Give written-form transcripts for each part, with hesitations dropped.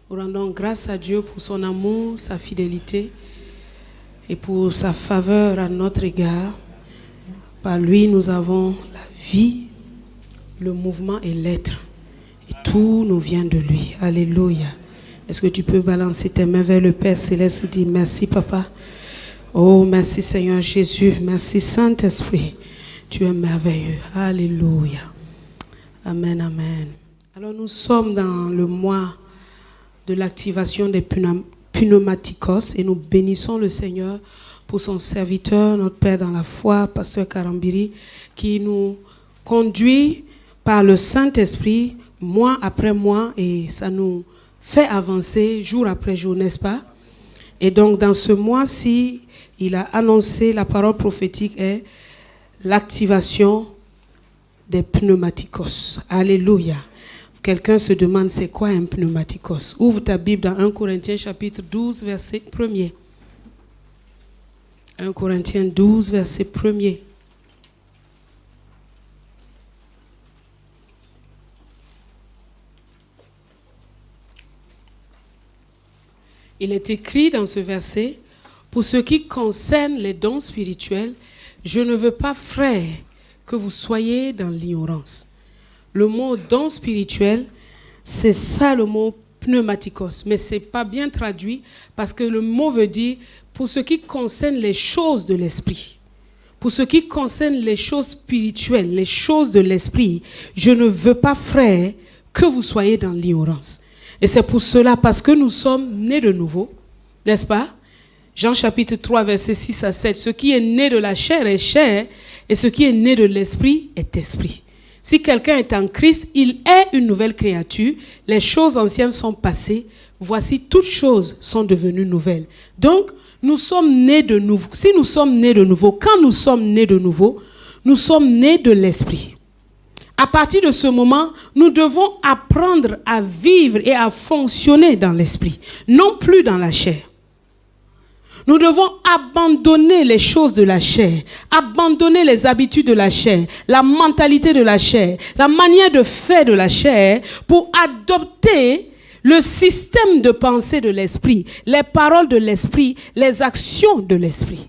Nous rendons grâce à Dieu pour son amour, sa fidélité et pour sa faveur à notre égard. Par lui, nous avons la vie, le mouvement et l'être. Et tout nous vient de lui. Alléluia. Est-ce que tu peux balancer tes mains vers le Père Céleste et dire merci Papa. Oh, merci Seigneur Jésus. Merci Saint-Esprit. Tu es merveilleux. Alléluia. Amen, amen. Alors nous sommes dans le mois de l'activation des pneumatikos et nous bénissons le Seigneur pour son serviteur, notre Père dans la foi, Pasteur Karambiri, qui nous conduit par le Saint-Esprit mois après mois et ça nous fait avancer jour après jour, n'est-ce pas? Et donc dans ce mois-ci, il a annoncé, la parole prophétique est l'activation des pneumatikos. Alléluia. Quelqu'un se demande c'est quoi un pneumatikos. Ouvre ta Bible dans 1 Corinthiens chapitre 12 verset 1er. 1 Corinthiens 12 verset 1er. Il est écrit dans ce verset, pour ce qui concerne les dons spirituels, je ne veux pas, frères, que vous soyez dans l'ignorance. Le mot don spirituel, c'est ça le mot pneumatikos, mais ce n'est pas bien traduit parce que le mot veut dire pour ce qui concerne les choses de l'esprit. Pour ce qui concerne les choses spirituelles, les choses de l'esprit, je ne veux pas, frères, que vous soyez dans l'ignorance. Et c'est pour cela, parce que nous sommes nés de nouveau, n'est-ce pas? Jean chapitre 3, verset 6 à 7. Ce qui est né de la chair est chair, et ce qui est né de l'esprit est esprit. Si quelqu'un est en Christ, il est une nouvelle créature. Les choses anciennes sont passées. Voici, toutes choses sont devenues nouvelles. Donc, nous sommes nés de nouveau. Si nous sommes nés de nouveau, quand nous sommes nés de nouveau, nous sommes nés de l'esprit. À partir de ce moment, nous devons apprendre à vivre et à fonctionner dans l'esprit, non plus dans la chair. Nous devons abandonner les choses de la chair, abandonner les habitudes de la chair, la mentalité de la chair, la manière de faire de la chair pour adopter le système de pensée de l'esprit, les paroles de l'esprit, les actions de l'esprit.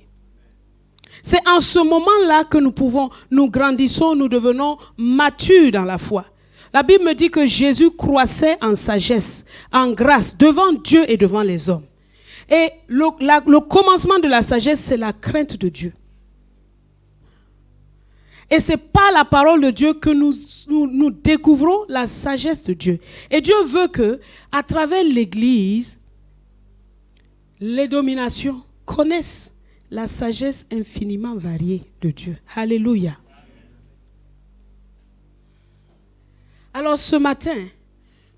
C'est en ce moment-là que nous grandissons, nous devenons matures dans la foi. La Bible me dit que Jésus croissait en sagesse, en grâce, devant Dieu et devant les hommes. Et le commencement de la sagesse, c'est la crainte de Dieu. Et c'est par la parole de Dieu que nous découvrons la sagesse de Dieu. Et Dieu veut que, à travers l'Église, les dominations connaissent la sagesse infiniment variée de Dieu. Alléluia. Alors ce matin,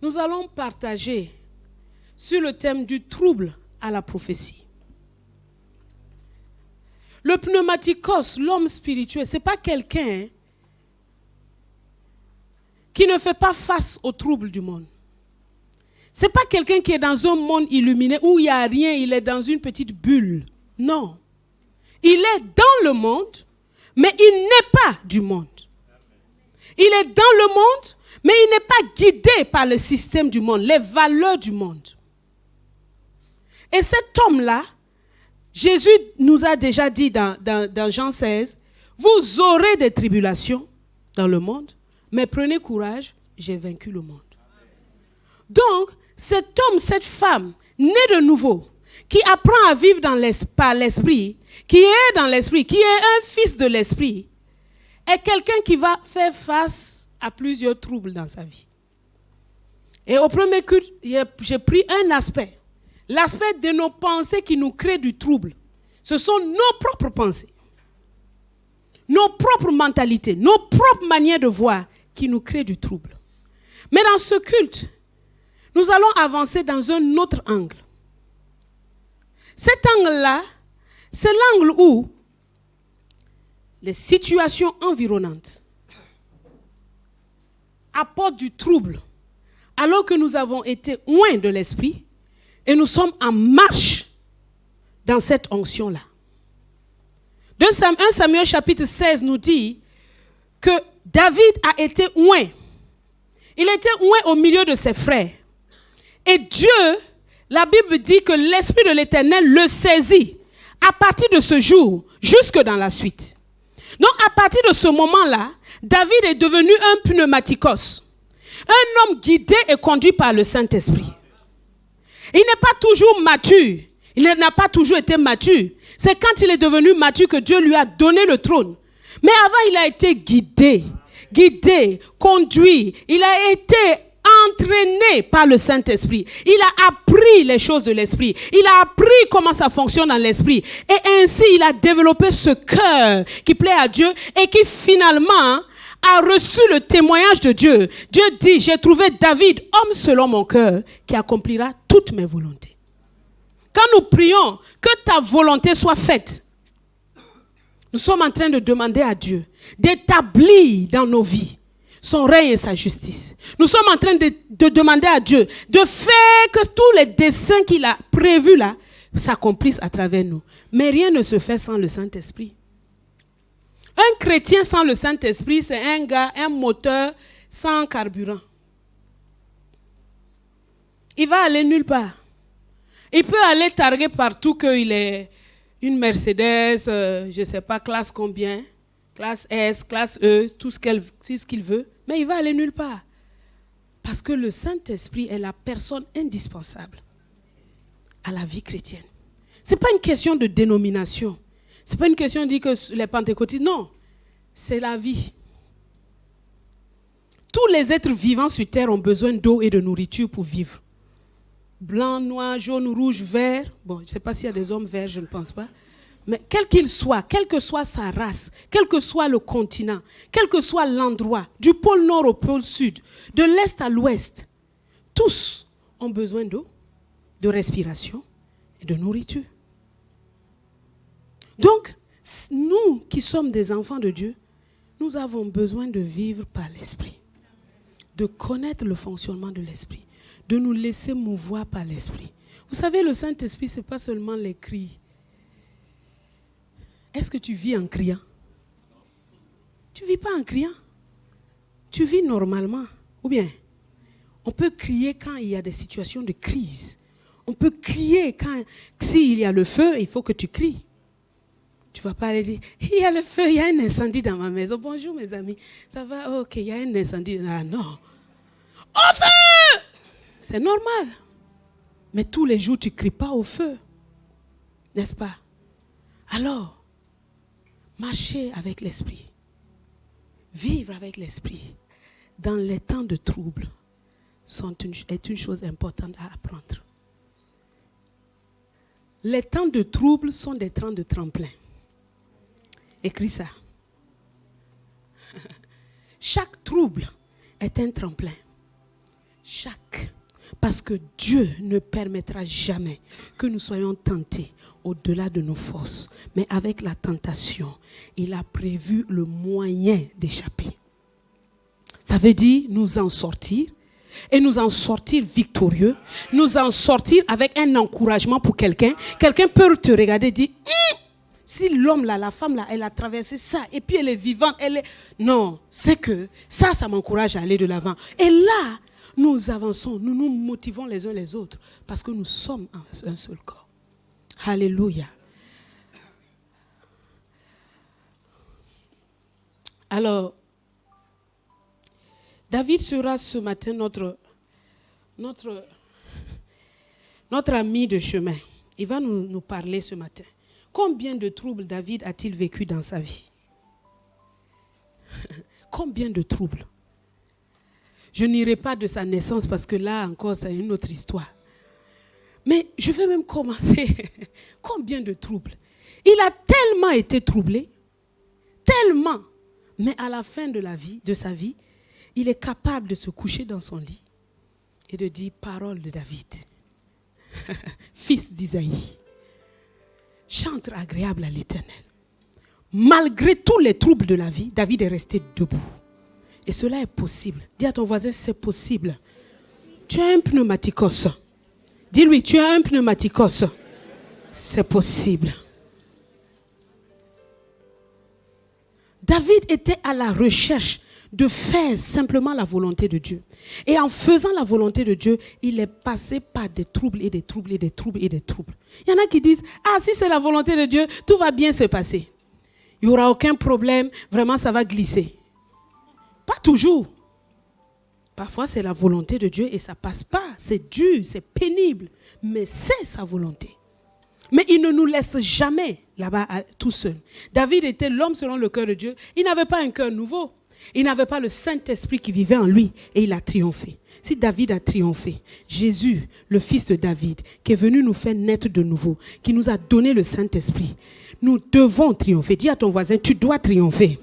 nous allons partager sur le thème du trouble à la prophétie. Le pneumatikos, l'homme spirituel, ce n'est pas quelqu'un qui ne fait pas face aux troubles du monde. Ce n'est pas quelqu'un qui est dans un monde illuminé où il n'y a rien, il est dans une petite bulle. Non. Il est dans le monde, mais il n'est pas du monde. Il est dans le monde, mais il n'est pas guidé par le système du monde, les valeurs du monde. Et cet homme-là, Jésus nous a déjà dit dans Jean 16, vous aurez des tribulations dans le monde, mais prenez courage, j'ai vaincu le monde. Donc, cet homme, cette femme, née de nouveau, qui apprend à vivre par l'esprit, qui est dans l'esprit, qui est un fils de l'esprit, est quelqu'un qui va faire face à plusieurs troubles dans sa vie. Et au premier culte, j'ai pris un aspect. L'aspect de nos pensées qui nous créent du trouble. Ce sont nos propres pensées, nos propres mentalités, nos propres manières de voir qui nous créent du trouble. Mais dans ce culte, nous allons avancer dans un autre angle. Cet angle-là, c'est l'angle où les situations environnantes apportent du trouble, alors que nous avons été loin de l'esprit et nous sommes en marche dans cette onction-là. 1 Samuel chapitre 16 nous dit que David a été loin. Il était loin au milieu de ses frères. Et Dieu, la Bible dit que l'Esprit de l'Éternel le saisit à partir de ce jour jusque dans la suite. Donc à partir de ce moment-là, David est devenu un pneumatikos, un homme guidé et conduit par le Saint-Esprit. Il n'est pas toujours mature, il n'a pas toujours été mature. C'est quand il est devenu mature que Dieu lui a donné le trône. Mais avant, il a été guidé, conduit, il a été entraîné par le Saint-Esprit. Il a appris les choses de l'Esprit. Il a appris comment ça fonctionne dans l'Esprit. Et ainsi, il a développé ce cœur qui plaît à Dieu et qui finalement a reçu le témoignage de Dieu. Dieu dit, j'ai trouvé David, homme selon mon cœur, qui accomplira toutes mes volontés. Quand nous prions que ta volonté soit faite, nous sommes en train de demander à Dieu d'établir dans nos vies son règne et sa justice. Nous sommes en train de demander à Dieu de faire que tous les desseins qu'il a prévus là s'accomplissent à travers nous. Mais rien ne se fait sans le Saint-Esprit. Un chrétien sans le Saint-Esprit, c'est un gars, un moteur sans carburant. Il va aller nulle part. Il peut aller targuer partout qu'il est une Mercedes, je ne sais pas, classe combien, classe S, classe E, tout ce qu'il veut, mais il va aller nulle part. Parce que le Saint-Esprit est la personne indispensable à la vie chrétienne. Ce n'est pas une question de dénomination. Ce n'est pas une question de dire que les pentecôtistes, non, c'est la vie. Tous les êtres vivants sur terre ont besoin d'eau et de nourriture pour vivre. Blanc, noir, jaune, rouge, vert. Bon, je ne sais pas s'il y a des hommes verts, je ne pense pas. Mais quel qu'il soit, quelle que soit sa race, quel que soit le continent, quel que soit l'endroit, du pôle nord au pôle sud, de l'est à l'ouest, tous ont besoin d'eau, de respiration et de nourriture. Donc, nous qui sommes des enfants de Dieu, nous avons besoin de vivre par l'Esprit, de connaître le fonctionnement de l'Esprit, de nous laisser mouvoir par l'Esprit. Vous savez, le Saint-Esprit, ce n'est pas seulement les cris. Est-ce que tu vis en criant? Tu ne vis pas en criant. Tu vis normalement. Ou bien, on peut crier quand il y a des situations de crise. On peut crier quand, s'il y a le feu, il faut que tu cries. Tu ne vas pas aller dire, il y a le feu, il y a un incendie dans ma maison. Bonjour mes amis, ça va? Ok, il y a un incendie. Ah non. Au feu! C'est normal. Mais tous les jours, tu ne cries pas au feu. N'est-ce pas? Alors, marcher avec l'Esprit, vivre avec l'Esprit, dans les temps de trouble, est une chose importante à apprendre. Les temps de trouble sont des temps de tremplin. Écris ça. Chaque trouble est un tremplin. Chaque. Parce que Dieu ne permettra jamais que nous soyons tentés au-delà de nos forces. Mais avec la tentation, il a prévu le moyen d'échapper. Ça veut dire nous en sortir et nous en sortir victorieux, nous en sortir avec un encouragement pour quelqu'un. Quelqu'un peut te regarder et dire, si l'homme là, la femme là, elle a traversé ça et puis elle est vivante, non, c'est que ça m'encourage à aller de l'avant. Et là, nous avançons, nous nous motivons les uns les autres parce que nous sommes un seul corps. Alléluia. Alors, David sera ce matin notre ami de chemin. Il va nous parler ce matin. Combien de troubles David a-t-il vécu dans sa vie? Combien de troubles? Je n'irai pas de sa naissance parce que là encore, c'est une autre histoire. Mais je vais même commencer. Combien de troubles? Il a tellement été troublé, tellement. Mais à la fin de sa vie, il est capable de se coucher dans son lit et de dire parole de David, fils d'Isaïe, chantre agréable à l'Éternel. Malgré tous les troubles de la vie, David est resté debout. Et cela est possible. Dis à ton voisin, c'est possible. Tu es un pneumatikos. Dis-lui, tu es un pneumatikos. C'est possible. David était à la recherche de faire simplement la volonté de Dieu. Et en faisant la volonté de Dieu, il est passé par des troubles et des troubles et des troubles et des troubles. Il y en a qui disent, ah, si c'est la volonté de Dieu, tout va bien se passer. Il n'y aura aucun problème, vraiment ça va glisser. Pas toujours. Parfois c'est la volonté de Dieu et ça ne passe pas. C'est dur, c'est pénible, mais c'est sa volonté. Mais il ne nous laisse jamais là-bas tout seul. David était l'homme selon le cœur de Dieu. Il n'avait pas un cœur nouveau. Il n'avait pas le Saint-Esprit qui vivait en lui et il a triomphé. Si David a triomphé, Jésus, le fils de David, qui est venu nous faire naître de nouveau, qui nous a donné le Saint-Esprit, nous devons triompher. Dis à ton voisin, tu dois triompher.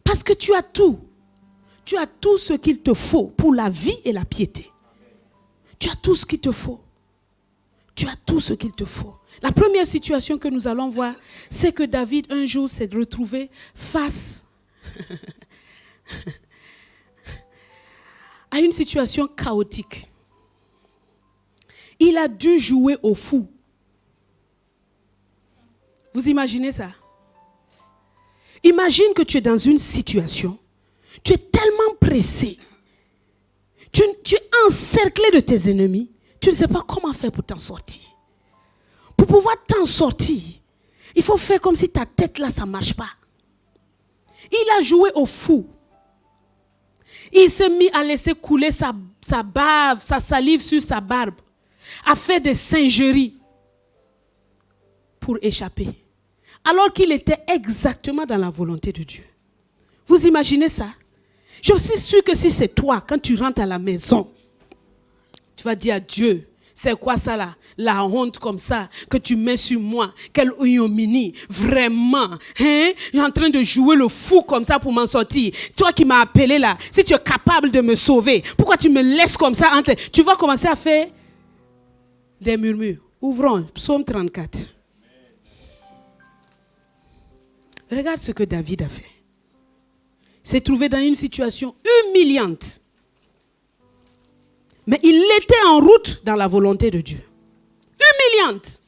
Parce que tu as tout. Tu as tout ce qu'il te faut pour la vie et la piété. Tu as tout ce qu'il te faut. Tu as tout ce qu'il te faut. La première situation que nous allons voir, c'est que David, un jour, s'est retrouvé face à une situation chaotique. Il a dû jouer au fou. Vous imaginez ça? Imagine que tu es dans une situation, tu es tellement pressé, tu es encerclé de tes ennemis, tu ne sais pas comment faire pour t'en sortir. Pour pouvoir t'en sortir, il faut faire comme si ta tête là, ça ne marche pas. Il a joué au fou. Il s'est mis à laisser couler sa bave, sa salive sur sa barbe, à faire des singeries pour échapper. Alors qu'il était exactement dans la volonté de Dieu. Vous imaginez ça? Je suis sûre que si c'est toi, quand tu rentres à la maison, tu vas dire à Dieu, c'est quoi ça là? La honte comme ça que tu mets sur moi. Quel ignominie. Vraiment. Hein? Je suis en train de jouer le fou comme ça pour m'en sortir. Toi qui m'as appelé là, si tu es capable de me sauver, pourquoi tu me laisses comme ça? Tu vas commencer à faire des murmures. Ouvrons, psaume 34. Regarde ce que David a fait. Il s'est trouvé dans une situation humiliante. Mais il était en route dans la volonté de Dieu. Humiliante.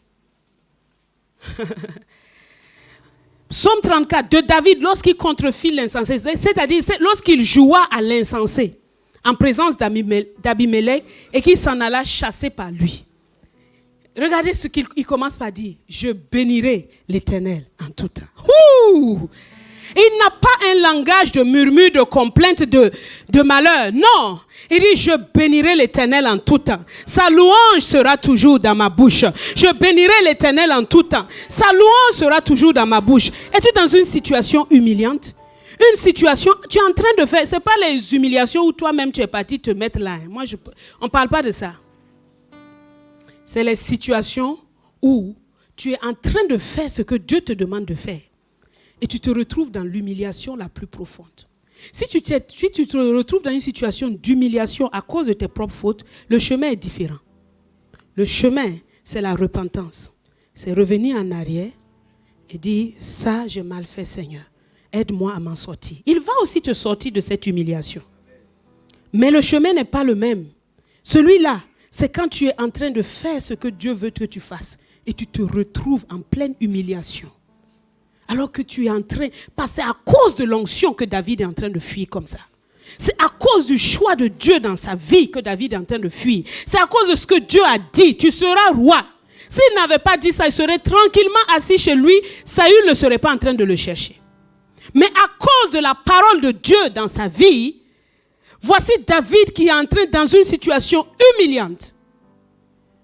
Psaume 34 de David, lorsqu'il contrefile l'insensé, c'est-à-dire lorsqu'il joua à l'insensé en présence d'Abimélec et qu'il s'en alla chasser par lui. Regardez ce qu'il commence par dire. Je bénirai l'Éternel en tout temps. Ouh! Il n'a pas un langage de murmure, de complainte, de malheur. Non. Il dit, je bénirai l'Éternel en tout temps. Sa louange sera toujours dans ma bouche. Je bénirai l'Éternel en tout temps. Sa louange sera toujours dans ma bouche. Es-tu dans une situation humiliante? Une situation, tu es en train de faire, ce n'est pas les humiliations où toi-même tu es parti te mettre là. Moi, on ne parle pas de ça. C'est les situations où tu es en train de faire ce que Dieu te demande de faire. Et tu te retrouves dans l'humiliation la plus profonde. Si tu te retrouves dans une situation d'humiliation à cause de tes propres fautes, le chemin est différent. Le chemin, c'est la repentance. C'est revenir en arrière et dire, ça, j'ai mal fait, Seigneur. Aide-moi à m'en sortir. Il va aussi te sortir de cette humiliation. Mais le chemin n'est pas le même. Celui-là, c'est quand tu es en train de faire ce que Dieu veut que tu fasses et tu te retrouves en pleine humiliation. Alors que tu es en train, parce que c'est à cause de l'onction que David est en train de fuir comme ça. C'est à cause du choix de Dieu dans sa vie que David est en train de fuir. C'est à cause de ce que Dieu a dit, tu seras roi. S'il n'avait pas dit ça, il serait tranquillement assis chez lui, Saül ne serait pas en train de le chercher. Mais à cause de la parole de Dieu dans sa vie, voici David qui est entré dans une situation humiliante.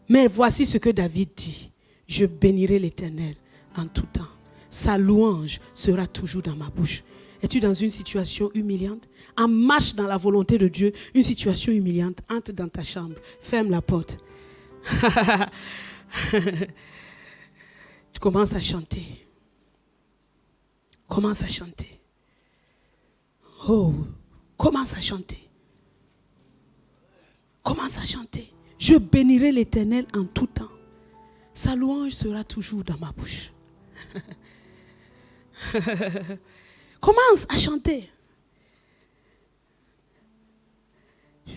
Mais voici ce que David dit. Je bénirai l'Éternel en tout temps. Sa louange sera toujours dans ma bouche. Es-tu dans une situation humiliante? En marche dans la volonté de Dieu, une situation humiliante, entre dans ta chambre, ferme la porte. Tu commences à chanter. Commence à chanter. Oh, commence à chanter. Commence à chanter. Je bénirai l'Éternel en tout temps. Sa louange sera toujours dans ma bouche. Commence à chanter.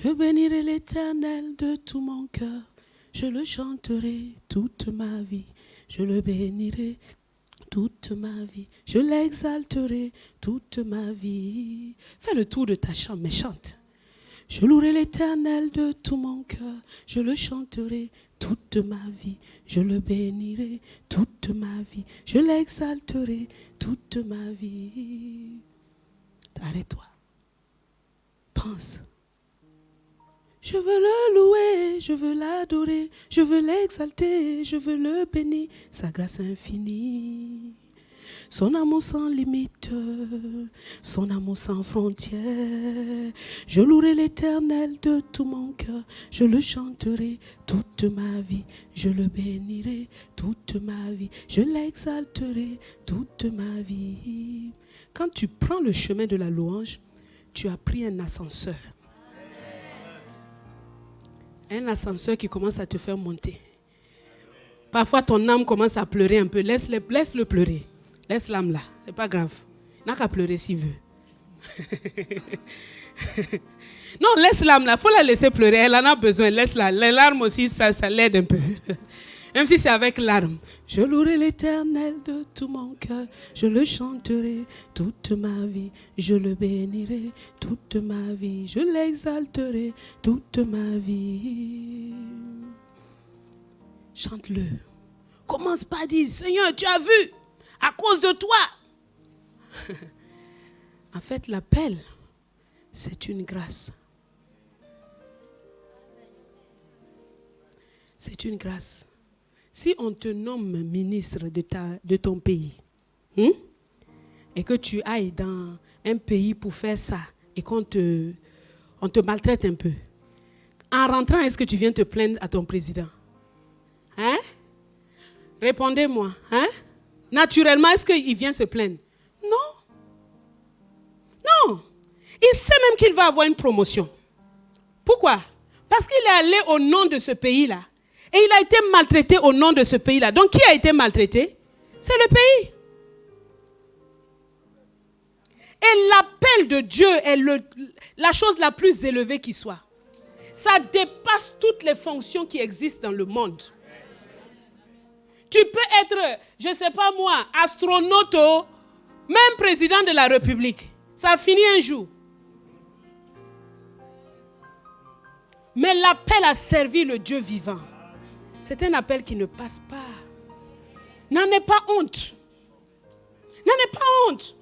Je bénirai l'Éternel de tout mon cœur. Je le chanterai toute ma vie. Je le bénirai toute ma vie. Je l'exalterai toute ma vie. Fais le tour de ta chambre, mais chante. Je louerai l'Éternel de tout mon cœur. Je le chanterai toute ma vie. Je le bénirai toute ma vie. Je l'exalterai toute ma vie. Arrête-toi. Pense. Je veux le louer, je veux l'adorer, je veux l'exalter, je veux le bénir, sa grâce infinie. Son amour sans limite, son amour sans frontières. Je louerai l'Éternel de tout mon cœur, je le chanterai toute ma vie, je le bénirai toute ma vie, je l'exalterai toute ma vie. Quand tu prends le chemin de la louange, tu as pris un ascenseur. Un ascenseur qui commence à te faire monter. Parfois, ton âme commence à pleurer un peu. Laisse-le pleurer. Laisse l'âme là. C'est pas grave. Il n'a qu'à pleurer s'il veut. Non, laisse l'âme là. Il faut la laisser pleurer. Elle en a besoin. Laisse-la. Les larmes aussi, ça l'aide un peu. Même si c'est avec larmes. Je louerai l'Éternel de tout mon cœur. Je le chanterai toute ma vie. Je le bénirai toute ma vie. Je l'exalterai toute ma vie. Chante-le. Commence pas à dire, Seigneur, tu as vu, à cause de toi. En fait, l'appel, c'est une grâce. C'est une grâce. Si on te nomme ministre de ton pays, et que tu ailles dans un pays pour faire ça, et on te maltraite un peu, en rentrant, est-ce que tu viens te plaindre à ton président? Hein? Répondez-moi. Hein? Naturellement, est-ce qu'il vient se plaindre? Non. Non. Il sait même qu'il va avoir une promotion. Pourquoi? Parce qu'il est allé au nom de ce pays-là. Et il a été maltraité au nom de ce pays-là. Donc, qui a été maltraité? C'est le pays. Et l'appel de Dieu est la chose la plus élevée qui soit. Ça dépasse toutes les fonctions qui existent dans le monde. Tu peux être, je ne sais pas moi, astronaute, même président de la République. Ça finit un jour. Mais l'appel à servir le Dieu vivant, c'est un appel qui ne passe pas. N'en aie pas honte. N'en aie pas honte.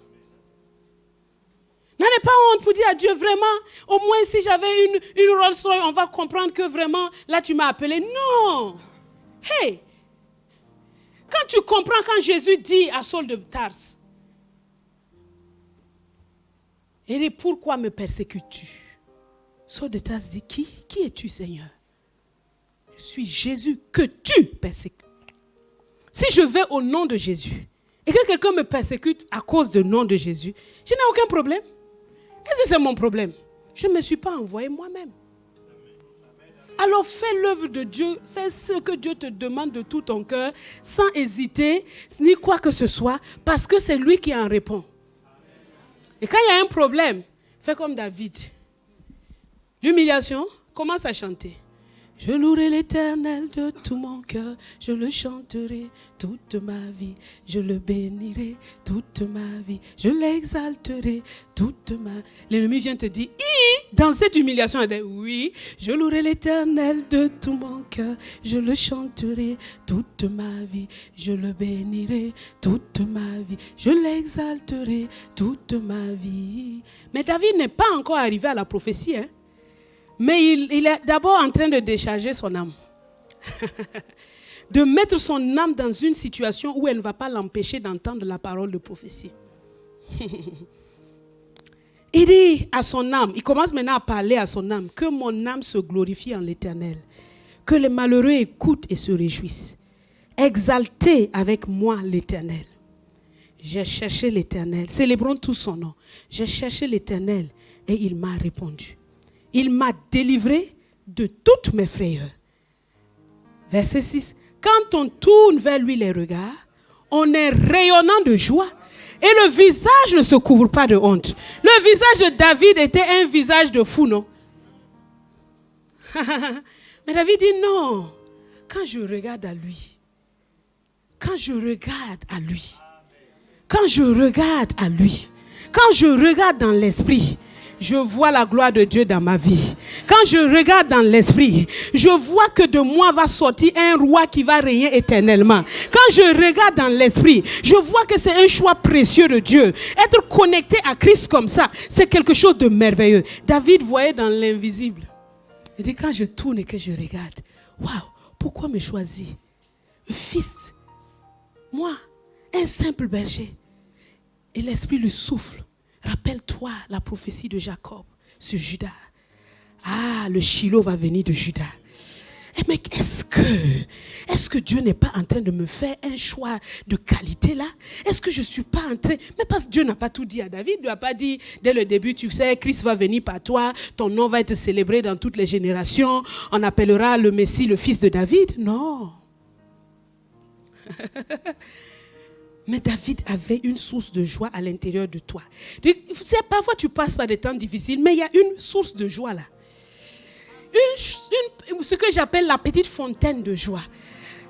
N'en aie pas honte pour dire à Dieu, vraiment, au moins si j'avais une Rolls-Royce, on va comprendre que vraiment, là tu m'as appelé. Non. Hey. Quand tu comprends, quand Jésus dit à Saul de Tarse, il dit, pourquoi me persécutes-tu? Saul de Tarse dit, qui es-tu, Seigneur? Je suis Jésus que tu persécutes. Si je vais au nom de Jésus et que quelqu'un me persécute à cause du nom de Jésus, je n'ai aucun problème. Est-ce que c'est mon problème? Je ne me suis pas envoyé moi-même. Alors fais l'œuvre de Dieu, fais ce que Dieu te demande de tout ton cœur, sans hésiter, ni quoi que ce soit, parce que c'est lui qui en répond. Et quand il y a un problème, fais comme David. L'humiliation, commence à chanter. Je louerai l'Éternel de tout mon cœur, je le chanterai toute ma vie, je le bénirai toute ma vie, je l'exalterai toute ma vie. L'ennemi vient te dire, dans cette humiliation, elle dit, oui, je louerai l'Éternel de tout mon cœur, je le chanterai toute ma vie, je le bénirai toute ma vie, je l'exalterai toute ma vie. Mais David n'est pas encore arrivé à la prophétie, hein? Mais il est d'abord en train de décharger son âme. De mettre son âme dans une situation où elle ne va pas l'empêcher d'entendre la parole de prophétie. Il dit à son âme, il commence maintenant à parler à son âme, que mon âme se glorifie en l'Éternel. Que les malheureux écoutent et se réjouissent. Exaltez avec moi l'Éternel. J'ai cherché l'Éternel. Célébrons tout son nom. J'ai cherché l'Éternel et il m'a répondu. Il m'a délivré de toutes mes frayeurs. Verset 6. Quand on tourne vers lui les regards, on est rayonnant de joie et le visage ne se couvre pas de honte. Le visage de David était un visage de fou, non? Mais David dit non. Quand je regarde à lui, quand je regarde à lui, quand je regarde dans l'esprit, je vois la gloire de Dieu dans ma vie. Quand je regarde dans l'esprit, je vois que de moi va sortir un roi qui va régner éternellement. Quand je regarde dans l'esprit, je vois que c'est un choix précieux de Dieu. Être connecté à Christ comme ça, c'est quelque chose de merveilleux. David voyait dans l'invisible. Il dit, quand je tourne et que je regarde, waouh, pourquoi me choisir? Fils, moi, un simple berger. Et l'esprit lui souffle. Rappelle-toi la prophétie de Jacob sur Judas. Ah, le Shiloh va venir de Judas. Eh mais est-ce que Dieu n'est pas en train de me faire un choix de qualité là? Est-ce que je ne suis pas en train... Mais parce que Dieu n'a pas tout dit à David. Il n'a pas dit dès le début, tu sais, Christ va venir par toi, ton nom va être célébré dans toutes les générations, on appellera le Messie le fils de David. Non. Mais David avait une source de joie à l'intérieur de toi. Parfois tu passes par des temps difficiles, mais il y a une source de joie là. Ce que j'appelle la petite fontaine de joie.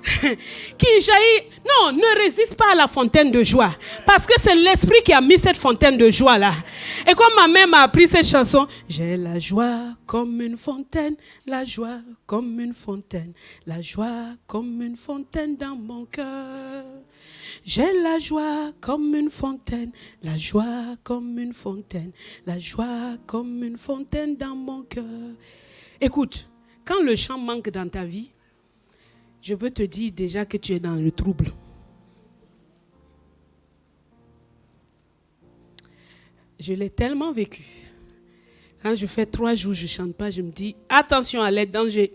Qui jaillit. Non, ne résiste pas à la fontaine de joie. Parce que c'est l'esprit qui a mis cette fontaine de joie là. Et comme ma mère m'a appris cette chanson, j'ai la joie comme une fontaine, la joie comme une fontaine, la joie comme une fontaine dans mon cœur. J'ai la joie comme une fontaine, la joie comme une fontaine, la joie comme une fontaine dans mon cœur. Écoute, quand le chant manque dans ta vie, je peux te dire déjà que tu es dans le trouble. Je l'ai tellement vécu. Quand je fais 3 jours, je ne chante pas, je me dis, attention à l'aide, danger.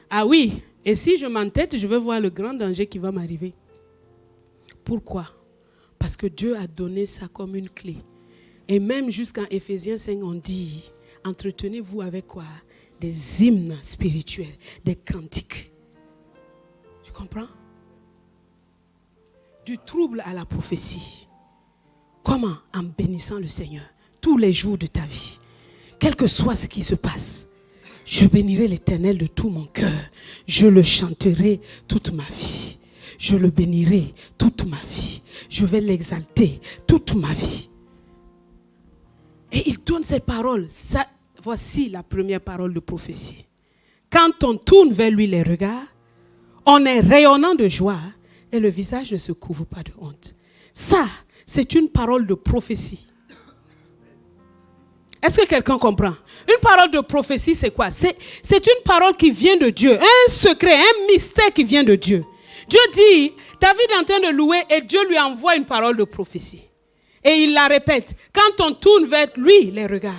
Ah oui, et si je m'entête, je vais voir le grand danger qui va m'arriver. Pourquoi? Parce que Dieu a donné ça comme une clé. Et même jusqu'en Éphésiens 5, on dit, entretenez-vous avec quoi? Des hymnes spirituels, des cantiques. Tu comprends? Du trouble à la prophétie. Comment? En bénissant le Seigneur tous les jours de ta vie. Quel que soit ce qui se passe. Je bénirai l'Éternel de tout mon cœur. Je le chanterai toute ma vie. Je le bénirai toute ma vie. Je vais l'exalter toute ma vie. Et il donne ces paroles. Ça, voici la première parole de prophétie. Quand on tourne vers lui les regards, on est rayonnant de joie et le visage ne se couvre pas de honte. Ça, c'est une parole de prophétie. Est-ce que quelqu'un comprend? Une parole de prophétie, c'est quoi? C'est une parole qui vient de Dieu. Un secret, un mystère qui vient de Dieu. Dieu dit, David est en train de louer et Dieu lui envoie une parole de prophétie. Et il la répète. Quand on tourne vers lui les regards,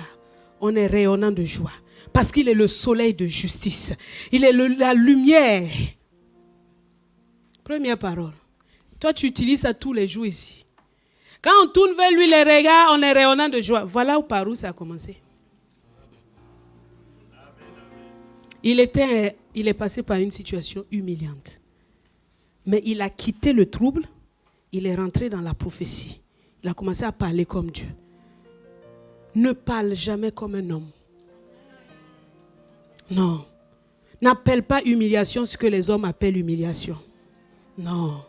on est rayonnant de joie. Parce qu'il est le soleil de justice. Il est la lumière. Première parole. Toi, tu utilises ça tous les jours ici. Quand on tourne vers lui les regards, on est rayonnant de joie. Voilà par où ça a commencé. Il est passé par une situation humiliante. Mais il a quitté le trouble. Il est rentré dans la prophétie. Il a commencé à parler comme Dieu. Ne parle jamais comme un homme. Non. N'appelle pas humiliation ce que les hommes appellent humiliation. Non.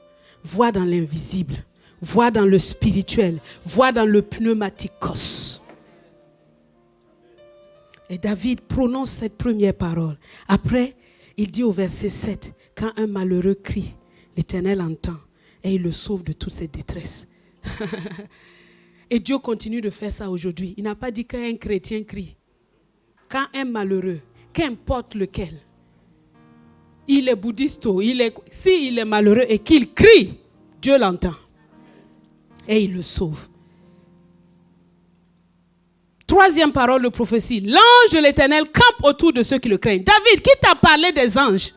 Vois dans l'invisible. Vois dans le spirituel. Vois dans le pneumatikos. Et David prononce cette première parole. Après, il dit au verset 7, quand un malheureux crie, l'Éternel entend et il le sauve de toutes ses détresses. Et Dieu continue de faire ça aujourd'hui. Il n'a pas dit qu'un chrétien crie. Quand un malheureux, qu'importe lequel, il est bouddhiste, s'il est malheureux et qu'il crie, Dieu l'entend. Et il le sauve. Troisième parole de prophétie. L'ange de l'Éternel campe autour de ceux qui le craignent. David, qui t'a parlé des anges?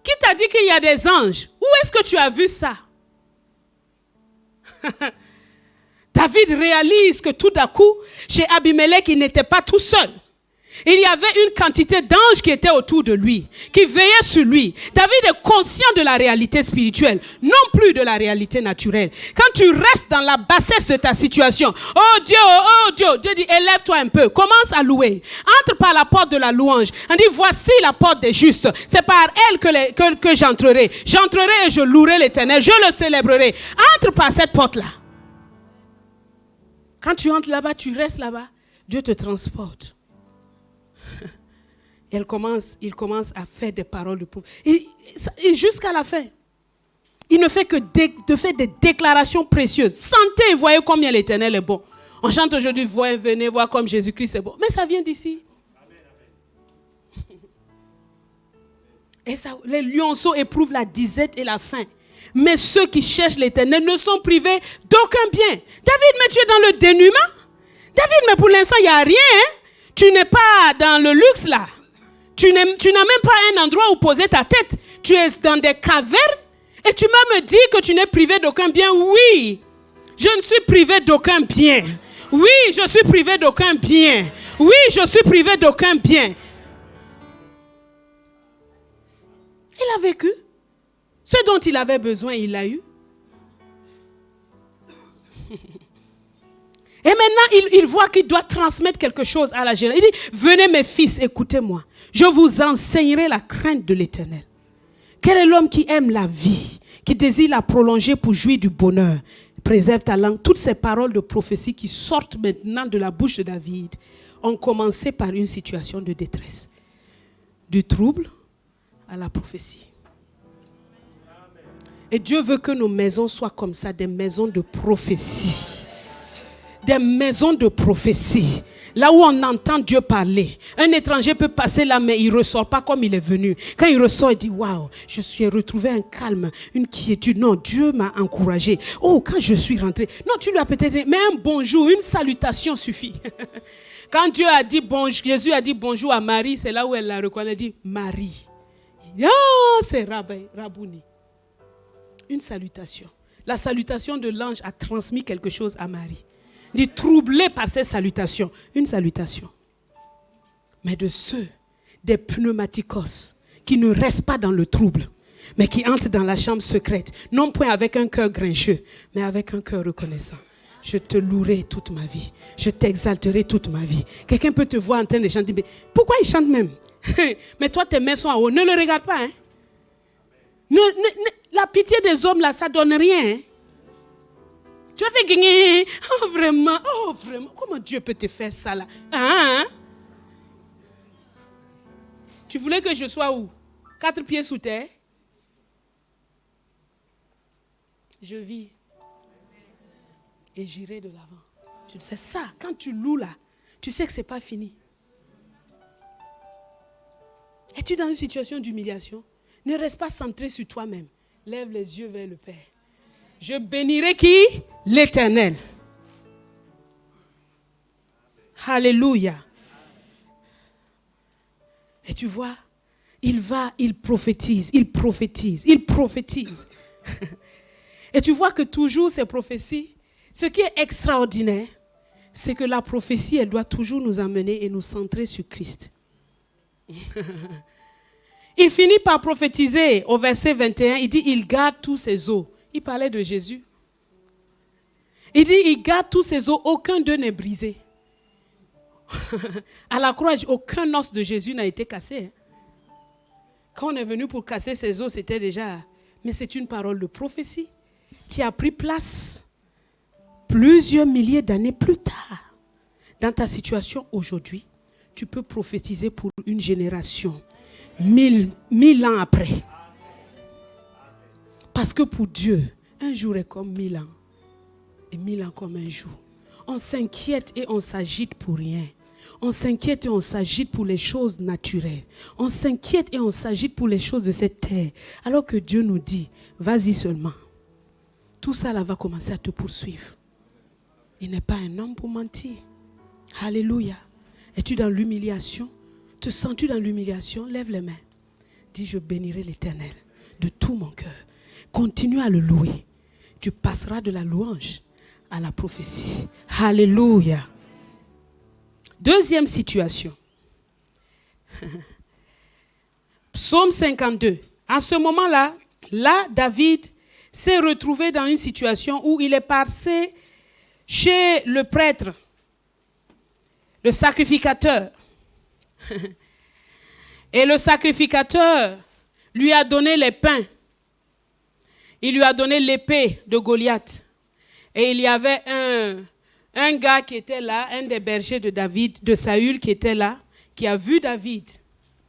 Qui t'a dit qu'il y a des anges? Où est-ce que tu as vu ça? David réalise que tout à coup, chez Abimelech, il n'était pas tout seul. Il y avait une quantité d'anges qui étaient autour de lui, qui veillaient sur lui. David est conscient de la réalité spirituelle, non plus de la réalité naturelle. Quand tu restes dans la bassesse de ta situation, oh Dieu, Dieu dit, élève-toi un peu, commence à louer. Entre par la porte de la louange. On dit, voici la porte des justes. C'est par elle que j'entrerai. J'entrerai et je louerai l'Éternel, je le célébrerai. Entre par cette porte-là. Quand tu entres là-bas, tu restes là-bas, Dieu te transporte. Il commence à faire des paroles de pauvre. Et jusqu'à la fin, il ne fait que de faire des déclarations précieuses. Sentez et voyez combien l'Éternel est bon. On chante aujourd'hui, venez voir comme Jésus-Christ est bon. Mais ça vient d'ici. Et ça, les lionceaux éprouvent la disette et la faim. Mais ceux qui cherchent l'Éternel ne sont privés d'aucun bien. David, mais tu es dans le dénuement. David, mais pour l'instant, il n'y a rien. Hein? Tu n'es pas dans le luxe là. Tu n'as même pas un endroit où poser ta tête. Tu es dans des cavernes et tu vas me dire que tu n'es privé d'aucun bien. Oui, je ne suis privé d'aucun bien. Oui, je suis privé d'aucun bien. Oui, je suis privé d'aucun bien. Il a vécu. Ce dont il avait besoin, il l'a eu. Et maintenant, il voit qu'il doit transmettre quelque chose à la génération. Il dit, venez mes fils, écoutez-moi. Je vous enseignerai la crainte de l'Éternel. Quel est l'homme qui aime la vie, qui désire la prolonger pour jouir du bonheur? Préserve ta langue. Toutes ces paroles de prophétie qui sortent maintenant de la bouche de David ont commencé par une situation de détresse. Du trouble à la prophétie. Et Dieu veut que nos maisons soient comme ça, des maisons de prophétie. Des maisons de prophétie. Là où on entend Dieu parler. Un étranger peut passer là, mais il ne ressort pas comme il est venu. Quand il ressort, il dit, waouh, je suis retrouvé un calme, une quiétude. Non, Dieu m'a encouragé. Oh, quand je suis rentré. Non, tu lui as peut-être dit, mais un bonjour, une salutation suffit. Quand Dieu a dit bonjour, Jésus a dit bonjour à Marie, c'est là où elle l'a reconnu. Elle dit, Marie. Oh, c'est Rabouni. Une salutation. La salutation de l'ange a transmis quelque chose à Marie. Dit troublé par ces salutations. Une salutation. Mais de ceux, des pneumatikos, qui ne restent pas dans le trouble, mais qui entrent dans la chambre secrète, non point avec un cœur grincheux, mais avec un cœur reconnaissant. Je te louerai toute ma vie. Je t'exalterai toute ma vie. Quelqu'un peut te voir en train de chanter. Mais pourquoi il chante même? Mais toi, tes mains sont en haut. Ne le regarde pas. Hein? La pitié des hommes, là, ça ne donne rien. Hein? Tu vas faire gagner. Oh, vraiment. Comment Dieu peut te faire ça, là? Hein? Tu voulais que je sois où? 4 pieds sous terre? Je vis. Et j'irai de l'avant. C'est ça. Quand tu loues, là, tu sais que ce n'est pas fini. Es-tu dans une situation d'humiliation? Ne reste pas centré sur toi-même. Lève les yeux vers le Père. Je bénirai qui? L'Éternel. Alléluia. Et tu vois, il prophétise. Et tu vois que toujours ces prophéties, ce qui est extraordinaire, c'est que la prophétie, elle doit toujours nous amener et nous centrer sur Christ. Il finit par prophétiser au verset 21, il dit, il garde tous ses os. Il parlait de Jésus. Il dit, il garde tous ses os, aucun d'eux n'est brisé. À la croix, aucun os de Jésus n'a été cassé. Quand on est venu pour casser ses os, c'était déjà... Mais c'est une parole de prophétie qui a pris place plusieurs milliers d'années plus tard. Dans ta situation aujourd'hui, tu peux prophétiser pour une génération. 1000 ans après. Parce que pour Dieu, un jour est comme 1000 ans. Et 1000 ans comme un jour. On s'inquiète et on s'agite pour rien. On s'inquiète et on s'agite pour les choses naturelles. On s'inquiète et on s'agite pour les choses de cette terre. Alors que Dieu nous dit, vas-y seulement. Tout ça là va commencer à te poursuivre. Il n'est pas un homme pour mentir. Alléluia. Es-tu dans l'humiliation? Te sens-tu dans l'humiliation? Lève les mains. Dis, je bénirai l'Éternel de tout mon cœur. Continue à le louer. Tu passeras de la louange à la prophétie. Alléluia. Deuxième situation. Psaume 52. À ce moment-là, David s'est retrouvé dans une situation où il est passé chez le prêtre, le sacrificateur. Et le sacrificateur lui a donné les pains. Il lui a donné l'épée de Goliath. Et il y avait un gars qui était là, un des bergers de David, de Saül qui était là, qui a vu David.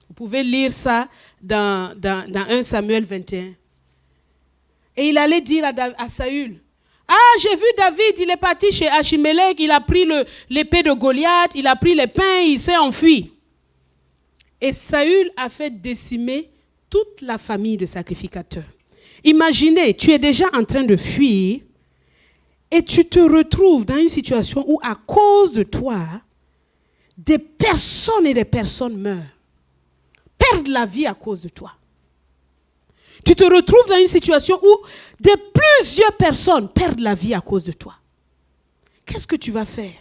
Vous pouvez lire ça dans 1 Samuel 21. Et il allait dire à Saül, « Ah, j'ai vu David, il est parti chez Achimélec, il a pris l'épée de Goliath, il a pris les pains, il s'est enfui. » Et Saül a fait décimer toute la famille de sacrificateurs. Imaginez, tu es déjà en train de fuir et tu te retrouves dans une situation où à cause de toi, des personnes et des personnes meurent, perdent la vie à cause de toi. Tu te retrouves dans une situation où plusieurs personnes perdent la vie à cause de toi. Qu'est-ce que tu vas faire?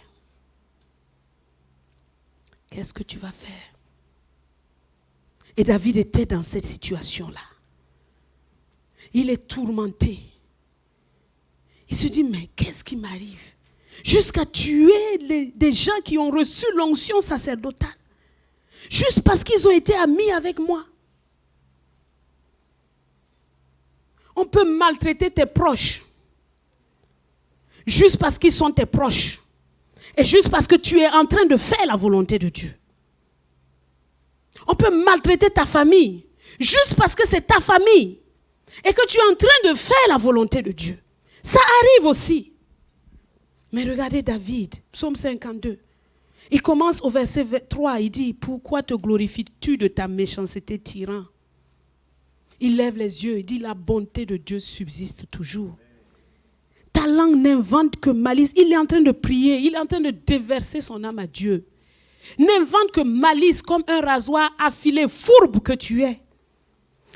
Qu'est-ce que tu vas faire? Et David était dans cette situation-là. Il est tourmenté. Il se dit, mais qu'est-ce qui m'arrive? Jusqu'à tuer des gens qui ont reçu l'onction sacerdotale. Juste parce qu'ils ont été amis avec moi. On peut maltraiter tes proches. Juste parce qu'ils sont tes proches. Et juste parce que tu es en train de faire la volonté de Dieu. On peut maltraiter ta famille. Juste parce que c'est ta famille. Et que tu es en train de faire la volonté de Dieu. Ça arrive aussi. Mais regardez David, psaume 52. Il commence au verset 3, il dit, « Pourquoi te glorifies-tu de ta méchanceté, tyran ?» Il lève les yeux, il dit, « La bonté de Dieu subsiste toujours. » Ta langue n'invente que malice. Il est en train de prier, il est en train de déverser son âme à Dieu. N'invente que malice comme un rasoir affilé, fourbe que tu es.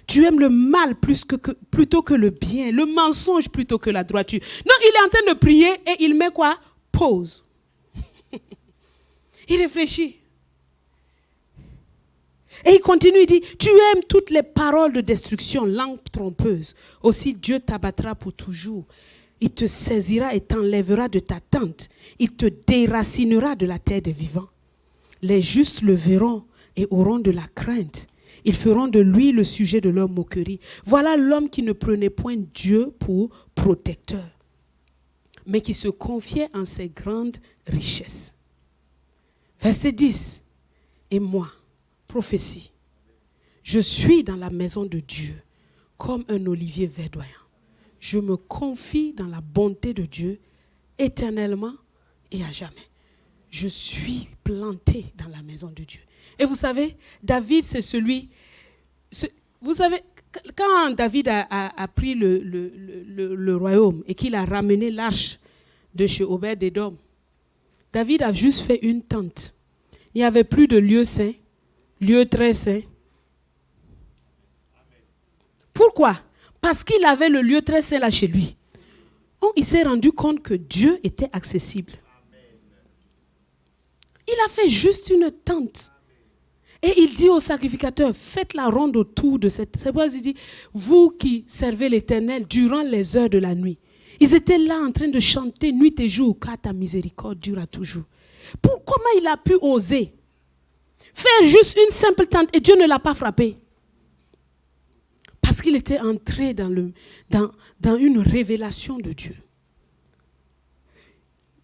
Tu aimes le mal plutôt que le bien, le mensonge plutôt que la droiture. Non, il est en train de prier et il met quoi? Pause. Il réfléchit. Et il continue, il dit, tu aimes toutes les paroles de destruction, langue trompeuse. Aussi Dieu t'abattra pour toujours. Il te saisira et t'enlèvera de ta tente. Il te déracinera de la terre des vivants. Les justes le verront et auront de la crainte. Ils feront de lui le sujet de leur moquerie. Voilà l'homme qui ne prenait point Dieu pour protecteur, mais qui se confiait en ses grandes richesses. Verset 10. Et moi, prophétie, je suis dans la maison de Dieu comme un olivier verdoyant. Je me confie dans la bonté de Dieu éternellement et à jamais. Je suis planté dans la maison de Dieu. Et vous savez, David, c'est celui... Vous savez, quand David a pris le royaume et qu'il a ramené l'arche de chez Obed-Édom, David a juste fait une tente. Il n'y avait plus de lieu saint, lieu très saint. Pourquoi? Parce qu'il avait le lieu très saint là chez lui. Donc, il s'est rendu compte que Dieu était accessible. Il a fait juste une tente. Et il dit au sacrificateur, faites la ronde autour de cette... C'est pourquoi il dit, vous qui servez l'Éternel durant les heures de la nuit. Ils étaient là en train de chanter nuit et jour, car ta miséricorde durera toujours. Comment il a pu oser faire juste une simple tente et Dieu ne l'a pas frappé? Parce qu'il était entré dans une révélation de Dieu.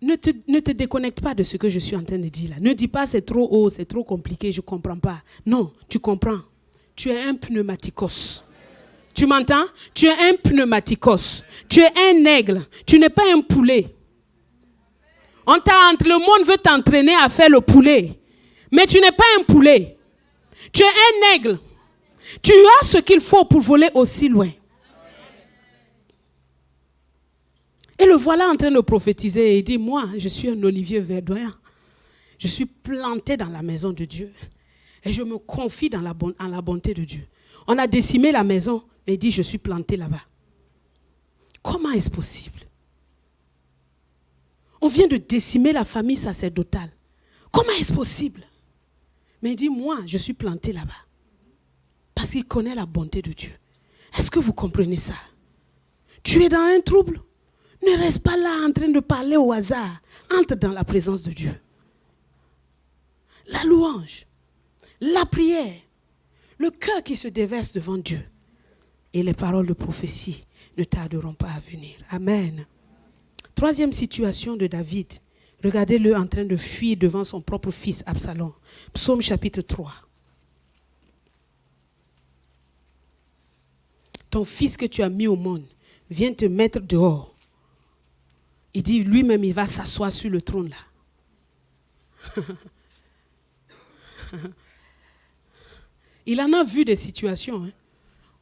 Ne te déconnecte pas de ce que je suis en train de dire là. Ne dis pas c'est trop haut, c'est trop compliqué, je ne comprends pas. Non, tu comprends. Tu es un pneumatikos. Tu m'entends? Tu es un pneumatikos. Tu es un aigle. Tu n'es pas un poulet. Le monde veut t'entraîner à faire le poulet. Mais tu n'es pas un poulet. Tu es un aigle. Tu as ce qu'il faut pour voler aussi loin. Et le voilà en train de prophétiser et il dit, moi, je suis un olivier verdoyant. Je suis planté dans la maison de Dieu. Et je me confie en la bonté de Dieu. On a décimé la maison, mais il dit, je suis planté là-bas. Comment est-ce possible? On vient de décimer la famille sacerdotale. Comment est-ce possible? Mais il dit, moi, je suis planté là-bas. Parce qu'il connaît la bonté de Dieu. Est-ce que vous comprenez ça? Tu es dans un trouble. Ne reste pas là en train de parler au hasard. Entre dans la présence de Dieu. La louange, la prière, le cœur qui se déverse devant Dieu. Et les paroles de prophétie ne tarderont pas à venir. Amen. Troisième situation de David. Regardez-le en train de fuir devant son propre fils Absalom. Psaume chapitre 3. Ton fils que tu as mis au monde vient te mettre dehors. Il dit lui-même, il va s'asseoir sur le trône là. Il en a vu des situations. Hein?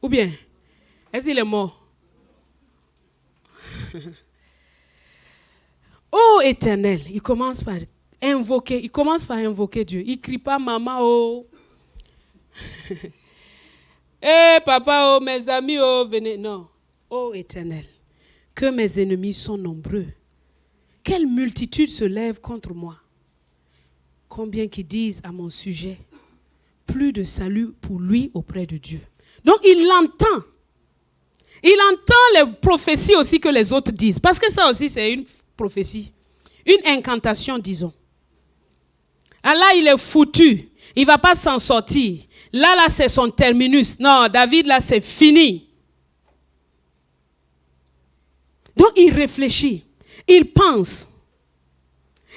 Ou bien, est-ce qu'il est mort? Oh Éternel, il commence par invoquer Dieu. Il ne crie pas maman, oh. Eh papa, oh, mes amis, oh, venez. Non. Oh Éternel, que mes ennemis sont nombreux. Quelle multitude se lève contre moi. Combien qui disent à mon sujet, plus de salut pour lui auprès de Dieu. Donc il l'entend. Il entend les prophéties aussi que les autres disent. Parce que ça aussi c'est une prophétie. Une incantation, disons. Ah là, il est foutu. Il ne va pas s'en sortir. Là, c'est son terminus. Non, David, là, c'est fini. Donc, il réfléchit. Il pense.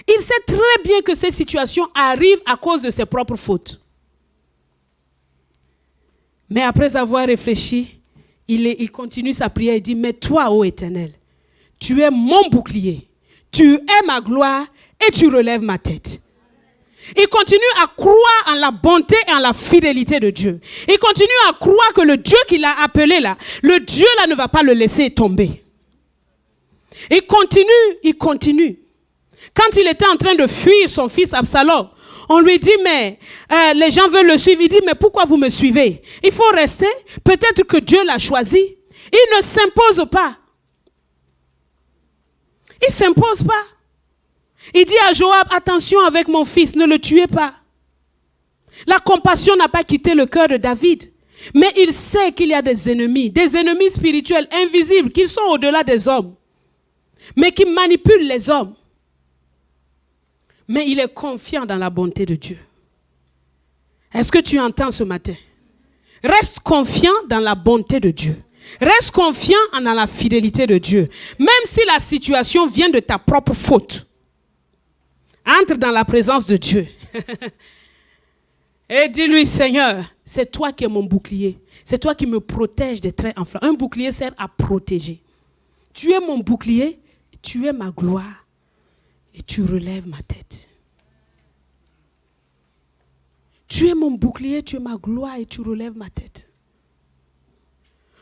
Il sait très bien que cette situation arrive à cause de ses propres fautes. Mais après avoir réfléchi, il continue sa prière. Il dit, mais toi, ô Éternel, tu es mon bouclier. Tu es ma gloire et tu relèves ma tête. Il continue à croire en la bonté et en la fidélité de Dieu. Il continue à croire que le Dieu qu'il a appelé là, le Dieu là ne va pas le laisser tomber. Il continue. Quand il était en train de fuir son fils Absalom, on lui dit, mais les gens veulent le suivre. Il dit, mais pourquoi vous me suivez? Il faut rester. Peut-être que Dieu l'a choisi. Il ne s'impose pas. Il ne s'impose pas. Il dit à Joab, attention avec mon fils, ne le tuez pas. La compassion n'a pas quitté le cœur de David. Mais il sait qu'il y a des ennemis spirituels, invisibles, qui sont au-delà des hommes. Mais qui manipulent les hommes. Mais il est confiant dans la bonté de Dieu. Est-ce que tu entends ce matin? Reste confiant dans la bonté de Dieu. Reste confiant dans la fidélité de Dieu. Même si la situation vient de ta propre faute. Entre dans la présence de Dieu. Et dis-lui, Seigneur, c'est toi qui es mon bouclier. C'est toi qui me protège des traits enflammés. Un bouclier sert à protéger. Tu es mon bouclier, tu es ma gloire. Et tu relèves ma tête. Tu es mon bouclier, tu es ma gloire et tu relèves ma tête.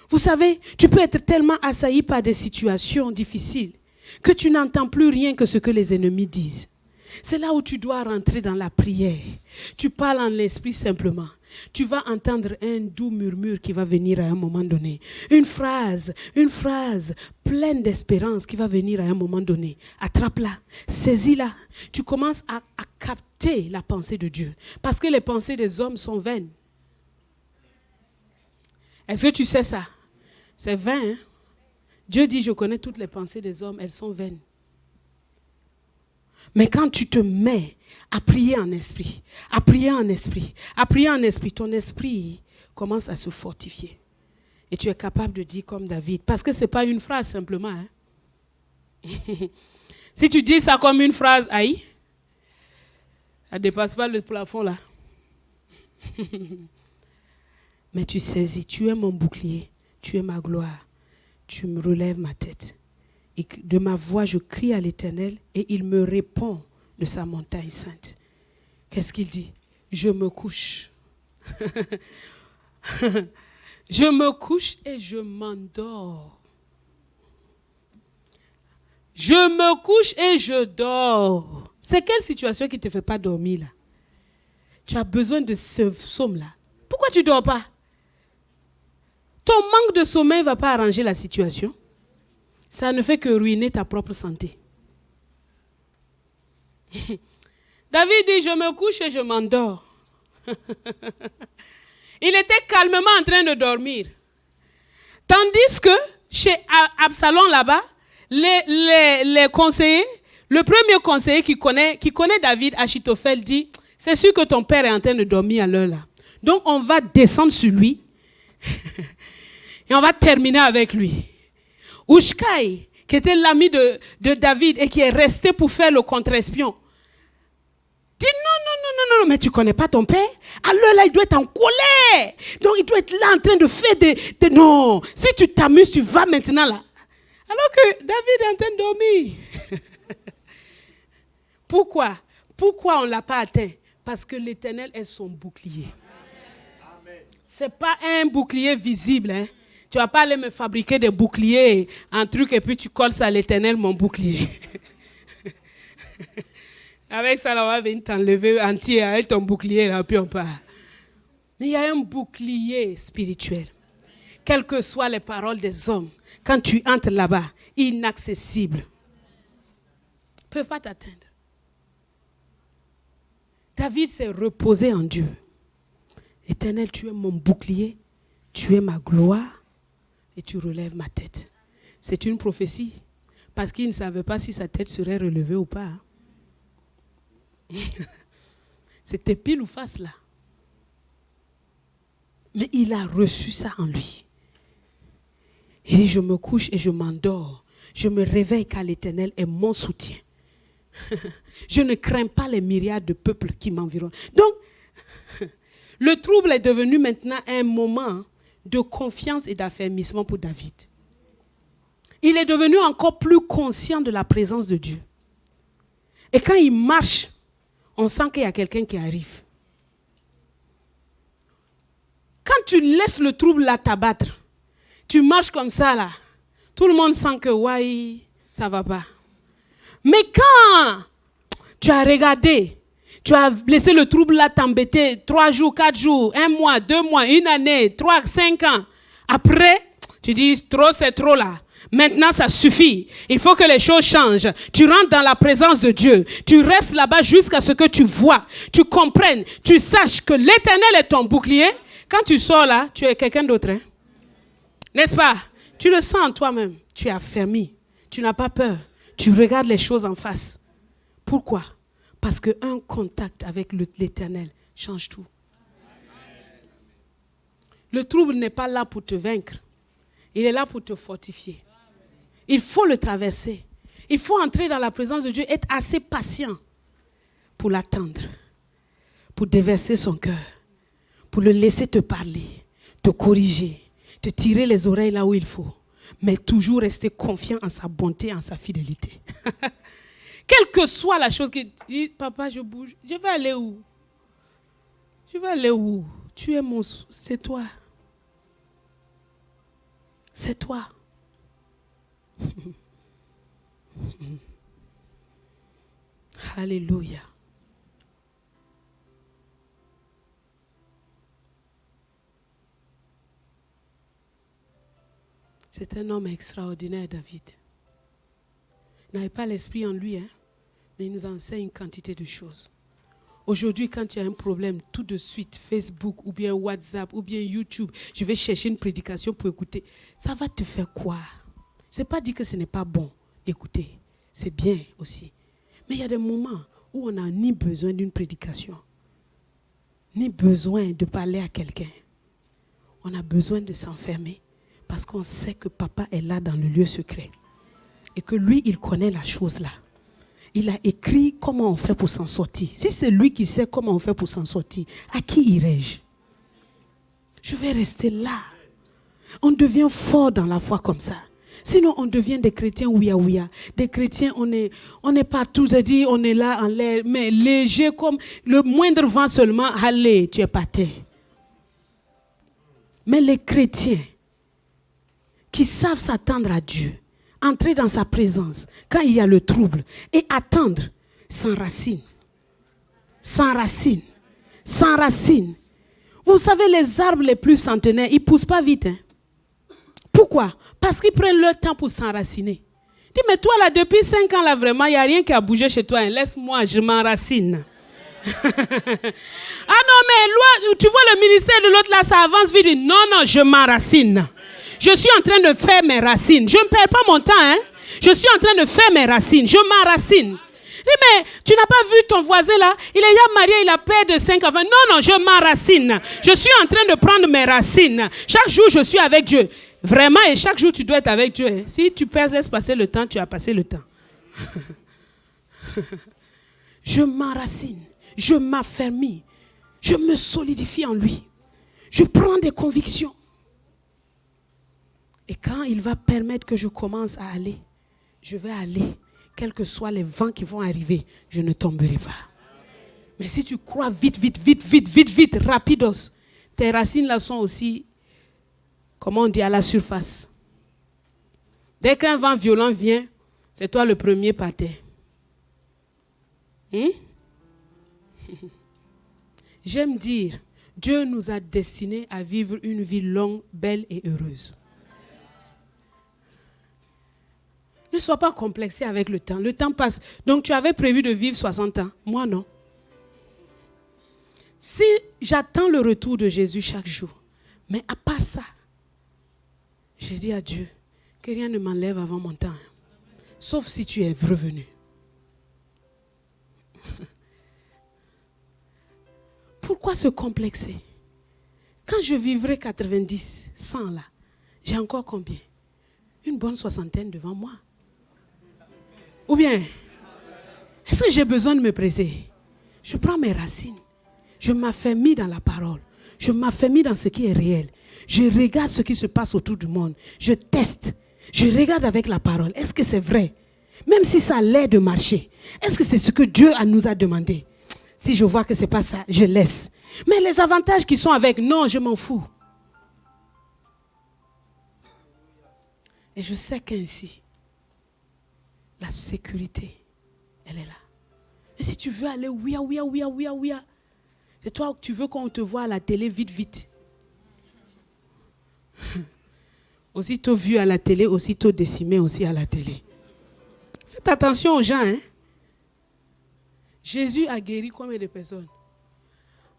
Vous savez, tu peux être tellement assailli par des situations difficiles que tu n'entends plus rien que ce que les ennemis disent. C'est là où tu dois rentrer dans la prière. Tu parles en l'esprit simplement. Tu vas entendre un doux murmure qui va venir à un moment donné. Une phrase pleine d'espérance qui va venir à un moment donné. Attrape-la, saisis-la. Tu commences à capter la pensée de Dieu. Parce que les pensées des hommes sont vaines. Est-ce que tu sais ça? C'est vain, hein? Dieu dit, je connais toutes les pensées des hommes, elles sont vaines. Mais quand tu te mets à prier en esprit, ton esprit commence à se fortifier. Et tu es capable de dire comme David. Parce que ce n'est pas une phrase simplement. Hein? Si tu dis ça comme une phrase, aïe, ça ne dépasse pas le plafond là. Mais tu saisis, tu es mon bouclier, tu es ma gloire, tu me relèves ma tête. Et de ma voix, je crie à l'Éternel et il me répond de sa montagne sainte. Qu'est-ce qu'il dit? Je me couche. Je me couche et je m'endors. Je me couche et je dors. C'est quelle situation qui ne te fait pas dormir là? Tu as besoin de ce psaume-là. Pourquoi tu ne dors pas? Ton manque de sommeil ne va pas arranger la situation. Ça ne fait que ruiner ta propre santé. David dit, je me couche et je m'endors. Il était calmement en train de dormir. Tandis que chez Absalom là-bas, les conseillers, le premier conseiller qui connaît David, Achitophel, dit, c'est sûr que ton père est en train de dormir à l'heure là. Donc on va descendre sur lui et on va terminer avec lui. Ushkai, qui était l'ami de David et qui est resté pour faire le contre-espion, dit non, mais tu ne connais pas ton père? À l'heure là, il doit être en colère. Donc il doit être là en train de faire des... Non, si tu t'amuses, tu vas maintenant là. Alors que David est en train de dormir. Pourquoi on ne l'a pas atteint? Parce que l'Éternel est son bouclier. Ce n'est pas un bouclier visible. Hein. Tu ne vas pas aller me fabriquer des boucliers, un truc, et puis tu colles ça à l'Éternel, mon bouclier. Avec ça, là, on va venir t'enlever entier avec ton bouclier, là, puis on part. Mais il y a un bouclier spirituel. Quelles que soient les paroles des hommes, quand tu entres là-bas, inaccessible, ne peuvent pas t'atteindre. David s'est reposé en Dieu. Éternel, tu es mon bouclier, tu es ma gloire et tu relèves ma tête. C'est une prophétie, parce qu'il ne savait pas si sa tête serait relevée ou pas. C'était pile ou face là. Mais il a reçu ça en lui. Il dit, je me couche et je m'endors. Je me réveille car l'Éternel est mon soutien. Je ne crains pas les myriades de peuples qui m'environnent. Donc, le trouble est devenu maintenant un moment de confiance et d'affermissement pour David. Il est devenu encore plus conscient de la présence de Dieu. Et quand il marche, on sent qu'il y a quelqu'un qui arrive. Quand tu laisses le trouble là t'abattre, tu marches comme ça là, tout le monde sent que ouais, ça va pas. Mais quand tu as regardé, tu as laissé le trouble là t'embêter 3 jours, 4 jours, 1 mois, 2 mois, 1 année, 3, 5 ans. Après, tu dis trop c'est trop là. Maintenant, ça suffit. Il faut que les choses changent. Tu rentres dans la présence de Dieu. Tu restes là-bas jusqu'à ce que tu vois, tu comprennes, tu saches que l'Éternel est ton bouclier. Quand tu sors là, tu es quelqu'un d'autre. Hein? N'est-ce pas? Tu le sens en toi-même. Tu es affermi. Tu n'as pas peur. Tu regardes les choses en face. Pourquoi? Parce qu'un contact avec l'Éternel change tout. Le trouble n'est pas là pour te vaincre. Il est là pour te fortifier. Il faut le traverser. Il faut entrer dans la présence de Dieu, être assez patient pour l'attendre, pour déverser son cœur, pour le laisser te parler, te corriger, te tirer les oreilles là où il faut, mais toujours rester confiant en sa bonté, en sa fidélité. Quelle que soit la chose qui dit, papa, je bouge, je vais aller où? Je vais aller où? Tu es mon... C'est toi. C'est toi. Alléluia. C'est un homme extraordinaire, David. Il n'avait pas l'esprit en lui, hein, mais il nous enseigne une quantité de choses. Aujourd'hui, quand tu as un problème, tout de suite, Facebook ou bien WhatsApp ou bien YouTube, je vais chercher une prédication pour écouter. Ça va te faire quoi? Ce n'est pas dire que ce n'est pas bon d'écouter. C'est bien aussi. Mais il y a des moments où on n'a ni besoin d'une prédication, ni besoin de parler à quelqu'un. On a besoin de s'enfermer parce qu'on sait que papa est là dans le lieu secret. Et que lui, il connaît la chose là. Il a écrit comment on fait pour s'en sortir. Si c'est lui qui sait comment on fait pour s'en sortir, à qui irai-je? Je vais rester là. On devient fort dans la foi comme ça. Sinon, on devient des chrétiens ouïa-ouïa. Des chrétiens, on n'est pas tous à dire, on est là en l'air, mais léger comme le moindre vent seulement. Allez, tu es par terre. Mais les chrétiens qui savent s'attendre à Dieu, entrer dans sa présence quand il y a le trouble et attendre, s'enracinent. S'enracinent. S'enracinent. Vous savez, les arbres les plus centenaires, ils ne poussent pas vite. Hein? Pourquoi? Parce qu'ils prennent leur temps pour s'enraciner. Dis, mais toi là, depuis 5 ans là, vraiment, il n'y a rien qui a bougé chez toi. Hein? Laisse-moi, je m'enracine. Ah non, mais loin, tu vois le ministère de l'autre là, ça avance vite. Non, je m'enracine. Je suis en train de faire mes racines. Je ne perds pas mon temps. Hein? Je suis en train de faire mes racines. Je m'enracine. Mais tu n'as pas vu ton voisin là? Il est déjà marié, il a père de 5 enfants. Non, je m'enracine. Je suis en train de prendre mes racines. Chaque jour, je suis avec Dieu. Vraiment, et chaque jour, tu dois être avec Dieu. Si tu laisses passer le temps, tu as passé le temps. Je m'enracine. Je m'affermis. Je me solidifie en lui. Je prends des convictions. Et quand il va permettre que je commence à aller, je vais aller. Quels que soient les vents qui vont arriver, je ne tomberai pas. Mais si tu crois vite, rapidos, tes racines là sont aussi, comment on dit, à la surface. Dès qu'un vent violent vient, c'est toi le premier par terre. J'aime dire, Dieu nous a destinés à vivre une vie longue, belle et heureuse. Ne sois pas complexé avec le temps. Le temps passe. Donc tu avais prévu de vivre 60 ans. Moi non. Si j'attends le retour de Jésus chaque jour, mais à part ça, je dis à Dieu que rien ne m'enlève avant mon temps. Sauf si tu es revenu. Pourquoi se complexer? Quand je vivrai 90, 100 là, j'ai encore combien? Une bonne soixantaine devant moi. Ou bien, est-ce que j'ai besoin de me presser? Je prends mes racines. Je m'affermis dans la parole. Je m'affermis dans ce qui est réel. Je regarde ce qui se passe autour du monde. Je teste. Je regarde avec la parole. Est-ce que c'est vrai? Même si ça a l'air de marcher. Est-ce que c'est ce que Dieu nous a demandé? Si je vois que ce n'est pas ça, je laisse. Mais les avantages qui sont avec, non, je m'en fous. Et je sais qu'ainsi, la sécurité, elle est là. Et si tu veux aller, ouia, c'est toi, tu veux qu'on te voit à la télé vite. Aussitôt vu à la télé, aussitôt décimé aussi à la télé. Faites attention aux gens. Hein? Jésus a guéri combien de personnes?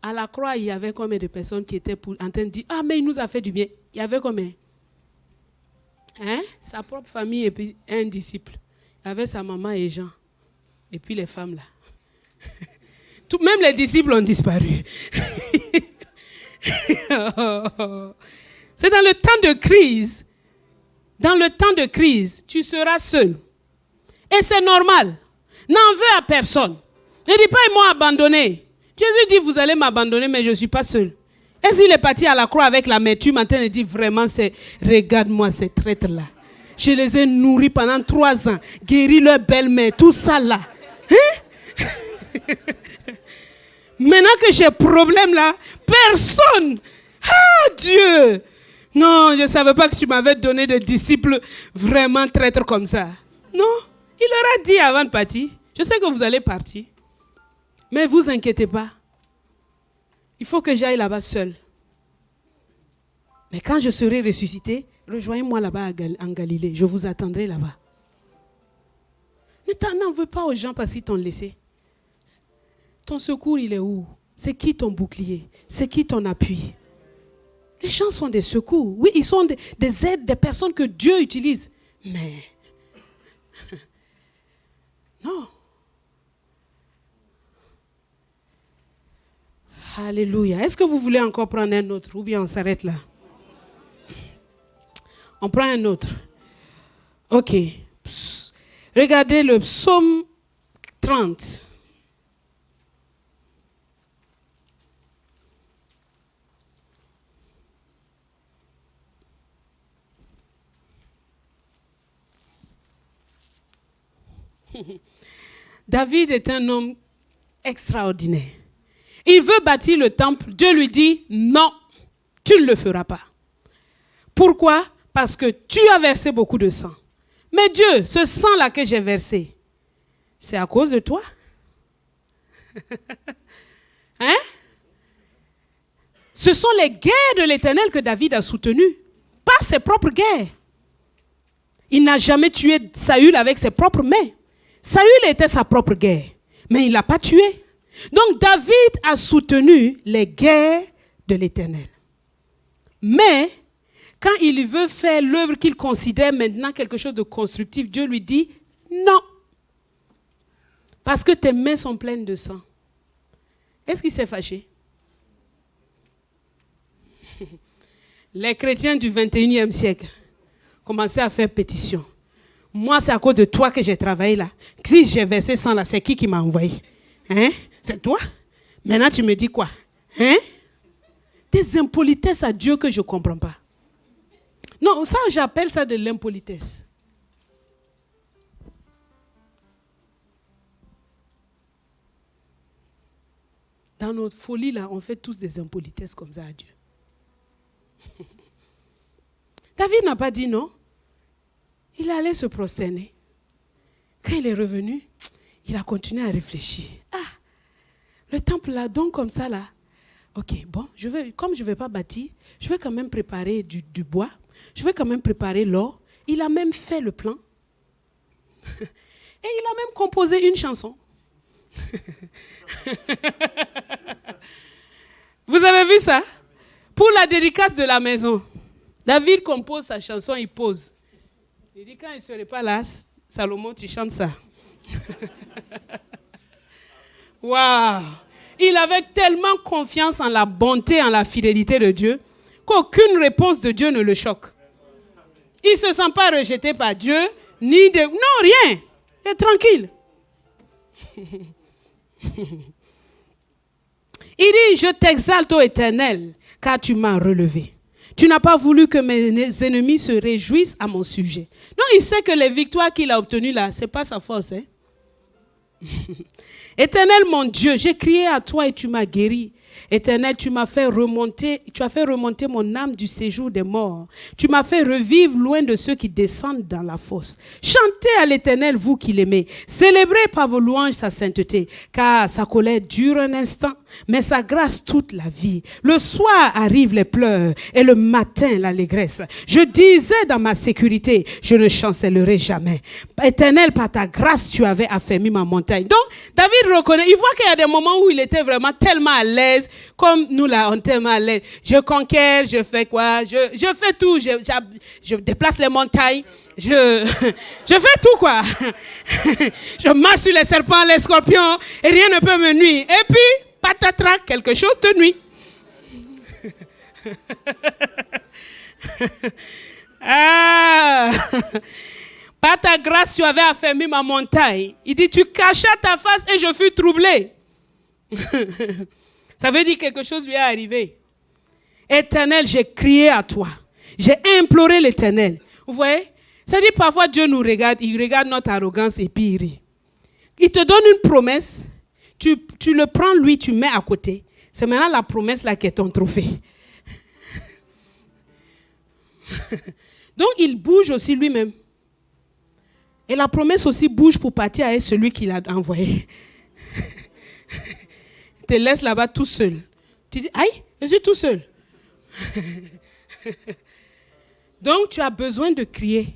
À la croix, il y avait combien de personnes qui étaient en train de dire, ah mais il nous a fait du bien. Il y avait combien? Hein? Sa propre famille et puis un disciple. Il y avait sa maman et Jean. Et puis les femmes là. Même les disciples ont disparu. C'est dans le temps de crise. Dans le temps de crise, tu seras seul. Et c'est normal. N'en veux à personne. Ne dis pas, ils m'ont abandonné. Jésus dit, vous allez m'abandonner, mais je ne suis pas seul. Est-ce qu'il est parti à la croix avec l'amertume en train de dire, vraiment, regarde-moi ces traîtres-là. Je les ai nourris pendant 3 ans, guéri leur belle-mère, tout ça là. Hein? Maintenant que j'ai problème là, personne. Ah Dieu! Non, je ne savais pas que tu m'avais donné des disciples vraiment traîtres comme ça. Non, il leur a dit avant de partir, je sais que vous allez partir. Mais ne vous inquiétez pas. Il faut que j'aille là-bas seul. Mais quand je serai ressuscité, rejoignez-moi là-bas en Galilée. Je vous attendrai là-bas. Ne n'en veux pas aux gens parce qu'ils t'ont laissé. Ton secours, il est où? C'est qui ton bouclier? C'est qui ton appui? Les gens sont des secours. Oui, ils sont des aides, des personnes que Dieu utilise. Mais, non. Alléluia. Est-ce que vous voulez encore prendre un autre ou bien on s'arrête là? On prend un autre. Ok. Regardez le psaume 30. David est un homme extraordinaire. Il veut bâtir le temple. Dieu lui dit, non, tu ne le feras pas. Pourquoi? Parce que tu as versé beaucoup de sang. Mais Dieu, ce sang-là que j'ai versé, c'est à cause de toi. Hein? Ce sont les guerres de l'Éternel que David a soutenues, pas ses propres guerres. Il n'a jamais tué Saül avec ses propres mains. Saül était sa propre guerre, mais il ne l'a pas tué. Donc David a soutenu les guerres de l'Éternel. Mais quand il veut faire l'œuvre qu'il considère maintenant quelque chose de constructif, Dieu lui dit non. Parce que tes mains sont pleines de sang. Est-ce qu'il s'est fâché? Les chrétiens du 21e siècle commençaient à faire pétition. Moi, c'est à cause de toi que j'ai travaillé là. Si j'ai versé 100 là, c'est qui m'a envoyé? Hein? C'est toi? Maintenant, tu me dis quoi? Hein? Des impolitesses à Dieu que je ne comprends pas. Non, ça, j'appelle ça de l'impolitesse. Dans notre folie, là, on fait tous des impolitesses comme ça à Dieu. David n'a pas dit non. Il allait se prosterner. Quand il est revenu, il a continué à réfléchir. Ah, le temple là, donc comme ça là. Ok, bon, comme je ne vais pas bâtir, je vais quand même préparer du bois. Je vais quand même préparer l'or. Il a même fait le plan. Et il a même composé une chanson. Vous avez vu ça? Pour la dédicace de la maison. David compose sa chanson, il pose. Il dit, quand il ne serait pas là, Salomon, tu chantes ça. Waouh! Il avait tellement confiance en la bonté, en la fidélité de Dieu, qu'aucune réponse de Dieu ne le choque. Il ne se sent pas rejeté par Dieu, ni de... Non, rien. Il est tranquille. Il dit, je t'exalte, ô Éternel, car tu m'as relevé. Tu n'as pas voulu que mes ennemis se réjouissent à mon sujet. Non, il sait que les victoires qu'il a obtenues là, ce n'est pas sa force. Hein? Éternel mon Dieu, j'ai crié à toi et tu m'as guéri. Éternel, tu as fait remonter mon âme du séjour des morts. Tu m'as fait revivre loin de ceux qui descendent dans la fosse. Chantez à l'Éternel, vous qui l'aimez. Célébrez par vos louanges sa sainteté, car sa colère dure un instant, mais sa grâce toute la vie. Le soir arrivent les pleurs et le matin l'allégresse. Je disais dans ma sécurité, je ne chancellerai jamais. Éternel, par ta grâce, tu avais affermi ma montagne. Donc, David reconnaît, il voit qu'il y a des moments où il était vraiment tellement à l'aise, comme nous là, on est tellement à l'aise. Je conquiers, je fais quoi? Je fais tout, je déplace les montagnes. Je fais tout quoi. Je marche sur les serpents, les scorpions, et rien ne peut me nuire. Et puis, patatras, quelque chose te nuit. Ah! Par ta grâce, tu avais affermi ma montagne. Il dit, tu cachas ta face et je fus troublé. Ça veut dire quelque chose lui est arrivé. Éternel, j'ai crié à toi. J'ai imploré l'Éternel. Vous voyez? Ça dit parfois Dieu nous regarde, il regarde notre arrogance et puis il rit. Il te donne une promesse, tu le prends lui, tu mets à côté. C'est maintenant la promesse là qui est ton trophée. Donc il bouge aussi lui-même. Et la promesse aussi bouge pour partir avec celui qui l'a envoyé. Il te laisse là-bas tout seul. Tu dis, aïe, je suis tout seul. Donc tu as besoin de crier.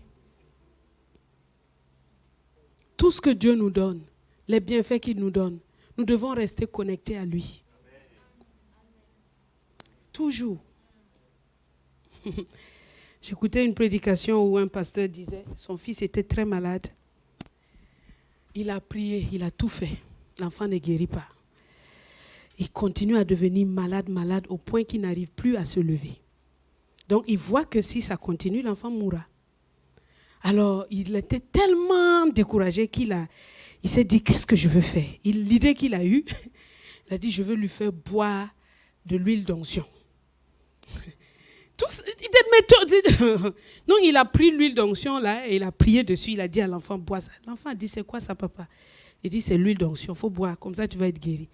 Tout ce que Dieu nous donne, les bienfaits qu'il nous donne, nous devons rester connectés à lui. Toujours. J'écoutais une prédication où un pasteur disait, son fils était très malade. Il a prié, il a tout fait. L'enfant ne guérit pas. Il continue à devenir malade au point qu'il n'arrive plus à se lever. Donc il voit que si ça continue, l'enfant mourra. Alors il était tellement découragé qu'il s'est dit, qu'est-ce que je veux faire? L'idée qu'il a eue, il a dit, je veux lui faire boire de l'huile d'onction. Donc il a pris l'huile d'onction là et il a prié dessus, il a dit à l'enfant, bois ça. L'enfant a dit, c'est quoi ça papa? Il dit, c'est l'huile d'onction, il faut boire, comme ça tu vas être guéri.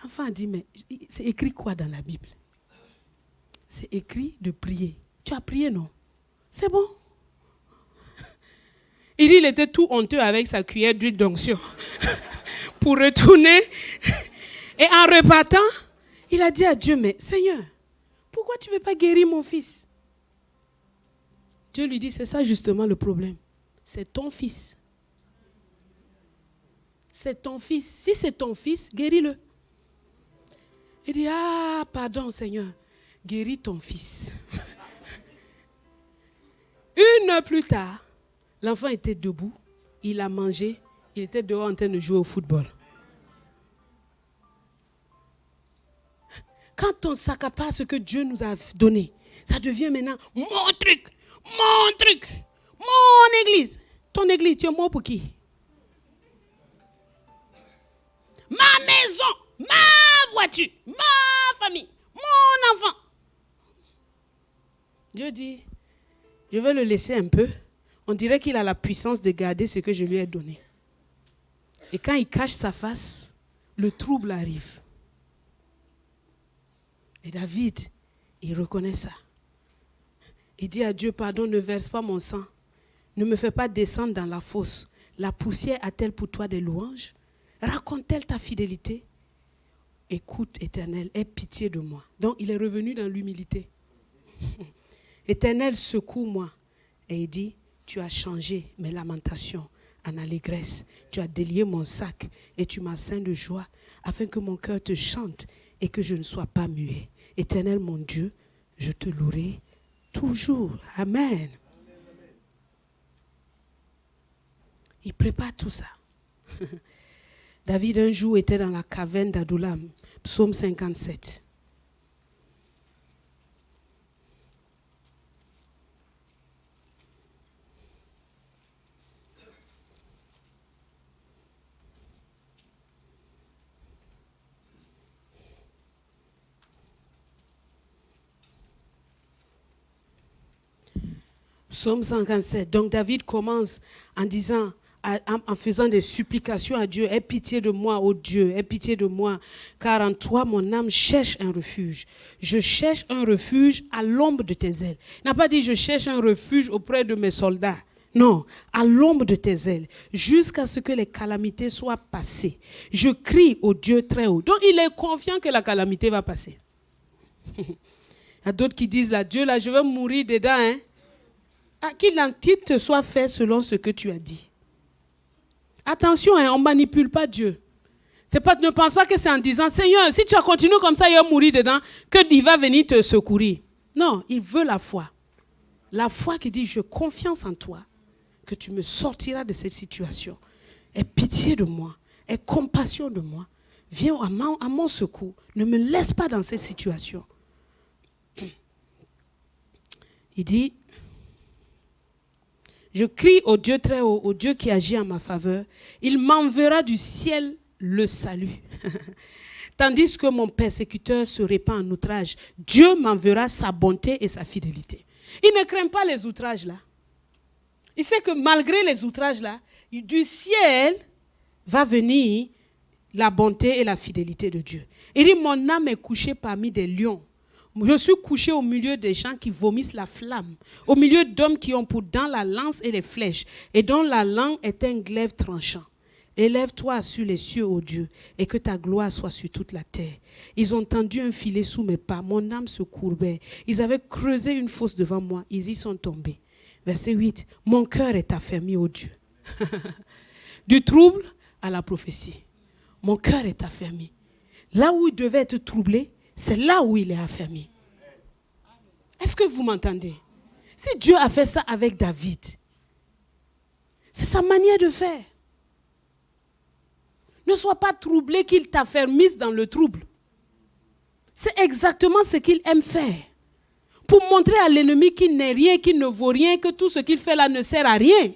L'enfant a dit, mais c'est écrit quoi dans la Bible? C'est écrit de prier. Tu as prié, non? C'est bon. Il dit, il était tout honteux avec sa cuillère d'huile d'onction pour retourner. Et en repartant, il a dit à Dieu, mais Seigneur, pourquoi tu ne veux pas guérir mon fils? Dieu lui dit, c'est ça justement le problème. C'est ton fils. c'est ton fils. Si c'est ton fils, guéris-le. Il dit, ah, pardon Seigneur, guéris ton fils. Une heure plus tard, l'enfant était debout, il a mangé, il était dehors en train de jouer au football. Quand on s'accapare ce que Dieu nous a donné, ça devient maintenant mon truc, mon église. Ton église, tu es mort pour qui? Ma maison, ma voiture, ma famille, mon enfant. Dieu dit, je vais le laisser un peu. On dirait qu'il a la puissance de garder ce que je lui ai donné. Et quand il cache sa face, le trouble arrive. Et David, il reconnaît ça. Il dit à Dieu, pardon, ne verse pas mon sang. Ne me fais pas descendre dans la fosse. La poussière a-t-elle pour toi des louanges? Raconte-t-elle ta fidélité? Écoute, Éternel, aie pitié de moi. Donc, il est revenu dans l'humilité. Éternel, secoue-moi. Et il dit, tu as changé mes lamentations en allégresse. Tu as délié mon sac et tu m'as ceint de joie, afin que mon cœur te chante et que je ne sois pas muet. Éternel, mon Dieu, je te louerai toujours. Amen. Il prépare tout ça. David, un jour, était dans la caverne d'Adullam. Psaume 57. Psaume 157. Donc David commence en disant, en faisant des supplications à Dieu, aie pitié de moi, ô Dieu, aie pitié de moi, car en toi mon âme cherche un refuge. Je cherche un refuge à l'ombre de tes ailes. Il n'a pas dit je cherche un refuge auprès de mes soldats. Non, à l'ombre de tes ailes, jusqu'à ce que les calamités soient passées. Je crie au Dieu très haut. Donc il est confiant que la calamité va passer. Il y a d'autres qui disent là, Dieu là, je vais mourir dedans, hein. Qu'il te soit fait selon ce que tu as dit. Attention, hein, on ne manipule pas Dieu. Ne pense pas que c'est en disant, Seigneur, si tu as continué comme ça, il va mourir dedans, qu'il va venir te secourir. Non, il veut la foi. La foi qui dit, je confiance en toi, que tu me sortiras de cette situation. Aie pitié de moi, aie compassion de moi. Viens à mon secours. Ne me laisse pas dans cette situation. Il dit, je crie au Dieu très haut, au Dieu qui agit en ma faveur. Il m'enverra du ciel le salut. Tandis que mon persécuteur se répand en outrage, Dieu m'enverra sa bonté et sa fidélité. Il ne craint pas les outrages là. Il sait que malgré les outrages là, du ciel va venir la bonté et la fidélité de Dieu. Il dit, mon âme est couchée parmi des lions. Je suis couché au milieu des gens qui vomissent la flamme, au milieu d'hommes qui ont pour dents la lance et les flèches, et dont la langue est un glaive tranchant. Élève-toi sur les cieux, ô Dieu, et que ta gloire soit sur toute la terre. Ils ont tendu un filet sous mes pas, mon âme se courbait. Ils avaient creusé une fosse devant moi, ils y sont tombés. Verset 8, mon cœur est affermi, ô Dieu. Du trouble à la prophétie. Mon cœur est affermi. Là où il devait être troublé, c'est là où il est affermi. Est-ce que vous m'entendez? Si Dieu a fait ça avec David, c'est sa manière de faire. Ne sois pas troublé qu'il t'affermisse dans le trouble. C'est exactement ce qu'il aime faire. Pour montrer à l'ennemi qu'il n'est rien, qu'il ne vaut rien, que tout ce qu'il fait là ne sert à rien.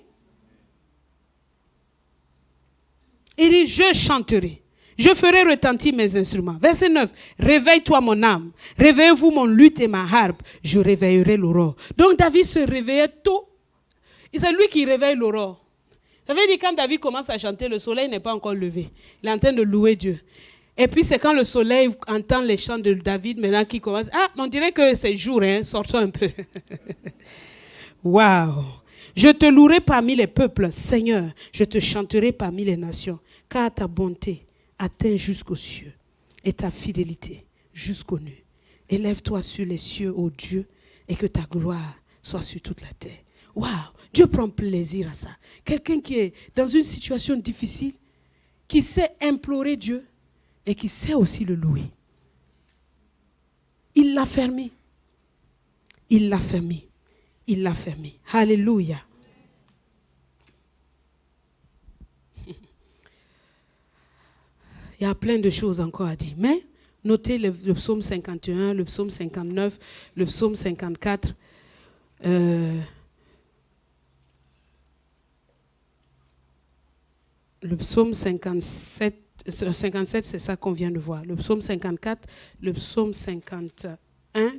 Il dit, je chanterai. Je ferai retentir mes instruments. Verset 9. Réveille-toi mon âme. Réveillez-vous mon luth et ma harpe. Je réveillerai l'aurore. Donc David se réveillait tôt. Et c'est lui qui réveille l'aurore. Ça veut dire quand David commence à chanter, le soleil n'est pas encore levé. Il est en train de louer Dieu. Et puis c'est quand le soleil entend les chants de David maintenant qui commence. Ah, on dirait que c'est jour, hein, sortons un peu. Waouh. Je te louerai parmi les peuples, Seigneur. Je te chanterai parmi les nations. Car ta bonté atteint jusqu'aux cieux et ta fidélité jusqu'aux nues. Élève-toi sur les cieux, ô Dieu, et que ta gloire soit sur toute la terre. Waouh, Dieu prend plaisir à ça. Quelqu'un qui est dans une situation difficile, qui sait implorer Dieu et qui sait aussi le louer. Il l'a fermé. Il l'a fermé. Il l'a fermé. Alléluia. Il y a plein de choses encore à dire. Mais notez le psaume 51, le psaume 59, le psaume 54. Le psaume 57, c'est ça qu'on vient de voir. Le psaume 54, le psaume 51,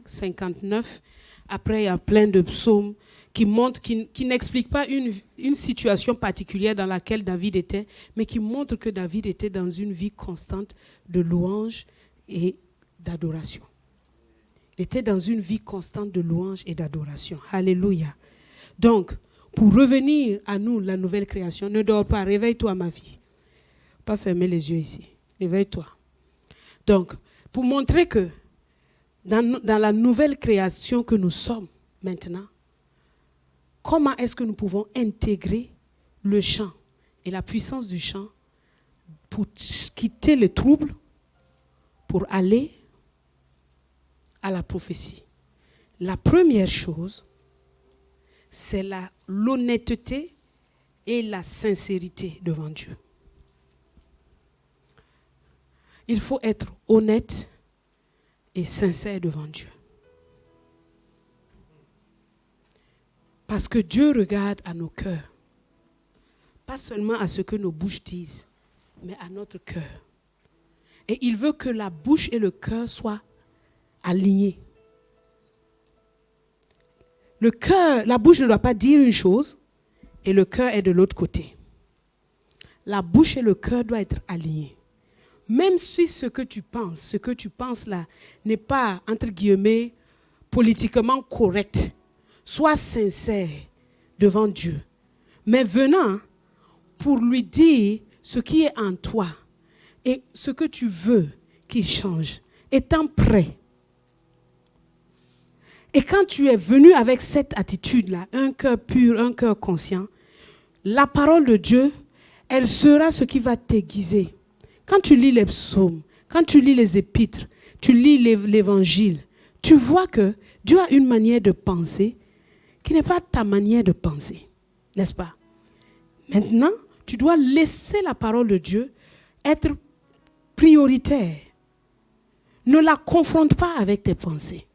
59. Après, il y a plein de psaumes qui montrent, qui n'expliquent pas une situation particulière dans laquelle David était, mais qui montrent que David était dans une vie constante de louange et d'adoration. Il était dans une vie constante de louange et d'adoration. Alléluia. Donc, pour revenir à nous, la nouvelle création, ne dors pas, réveille-toi ma vie. Pas fermer les yeux ici, réveille-toi. Donc, pour montrer que dans la nouvelle création que nous sommes maintenant, comment est-ce que nous pouvons intégrer le chant et la puissance du chant pour quitter le trouble, pour aller à la prophétie? La première chose, c'est l'honnêteté et la sincérité devant Dieu. Il faut être honnête et sincère devant Dieu. Parce que Dieu regarde à nos cœurs. Pas seulement à ce que nos bouches disent, mais à notre cœur. Et il veut que la bouche et le cœur soient alignés. Le cœur, la bouche ne doit pas dire une chose et le cœur est de l'autre côté. La bouche et le cœur doivent être alignés. Même si ce que tu penses là n'est pas, entre guillemets, politiquement correct, sois sincère devant Dieu. Mais venant pour lui dire ce qui est en toi et ce que tu veux qu'il change, étant prêt. Et quand tu es venu avec cette attitude-là, un cœur pur, un cœur conscient, la parole de Dieu, elle sera ce qui va t'aiguiser. Quand tu lis les psaumes, quand tu lis les épîtres, tu lis l'évangile, tu vois que Dieu a une manière de penser qui n'est pas ta manière de penser, n'est-ce pas? Maintenant, tu dois laisser la parole de Dieu être prioritaire. Ne la confronte pas avec tes pensées.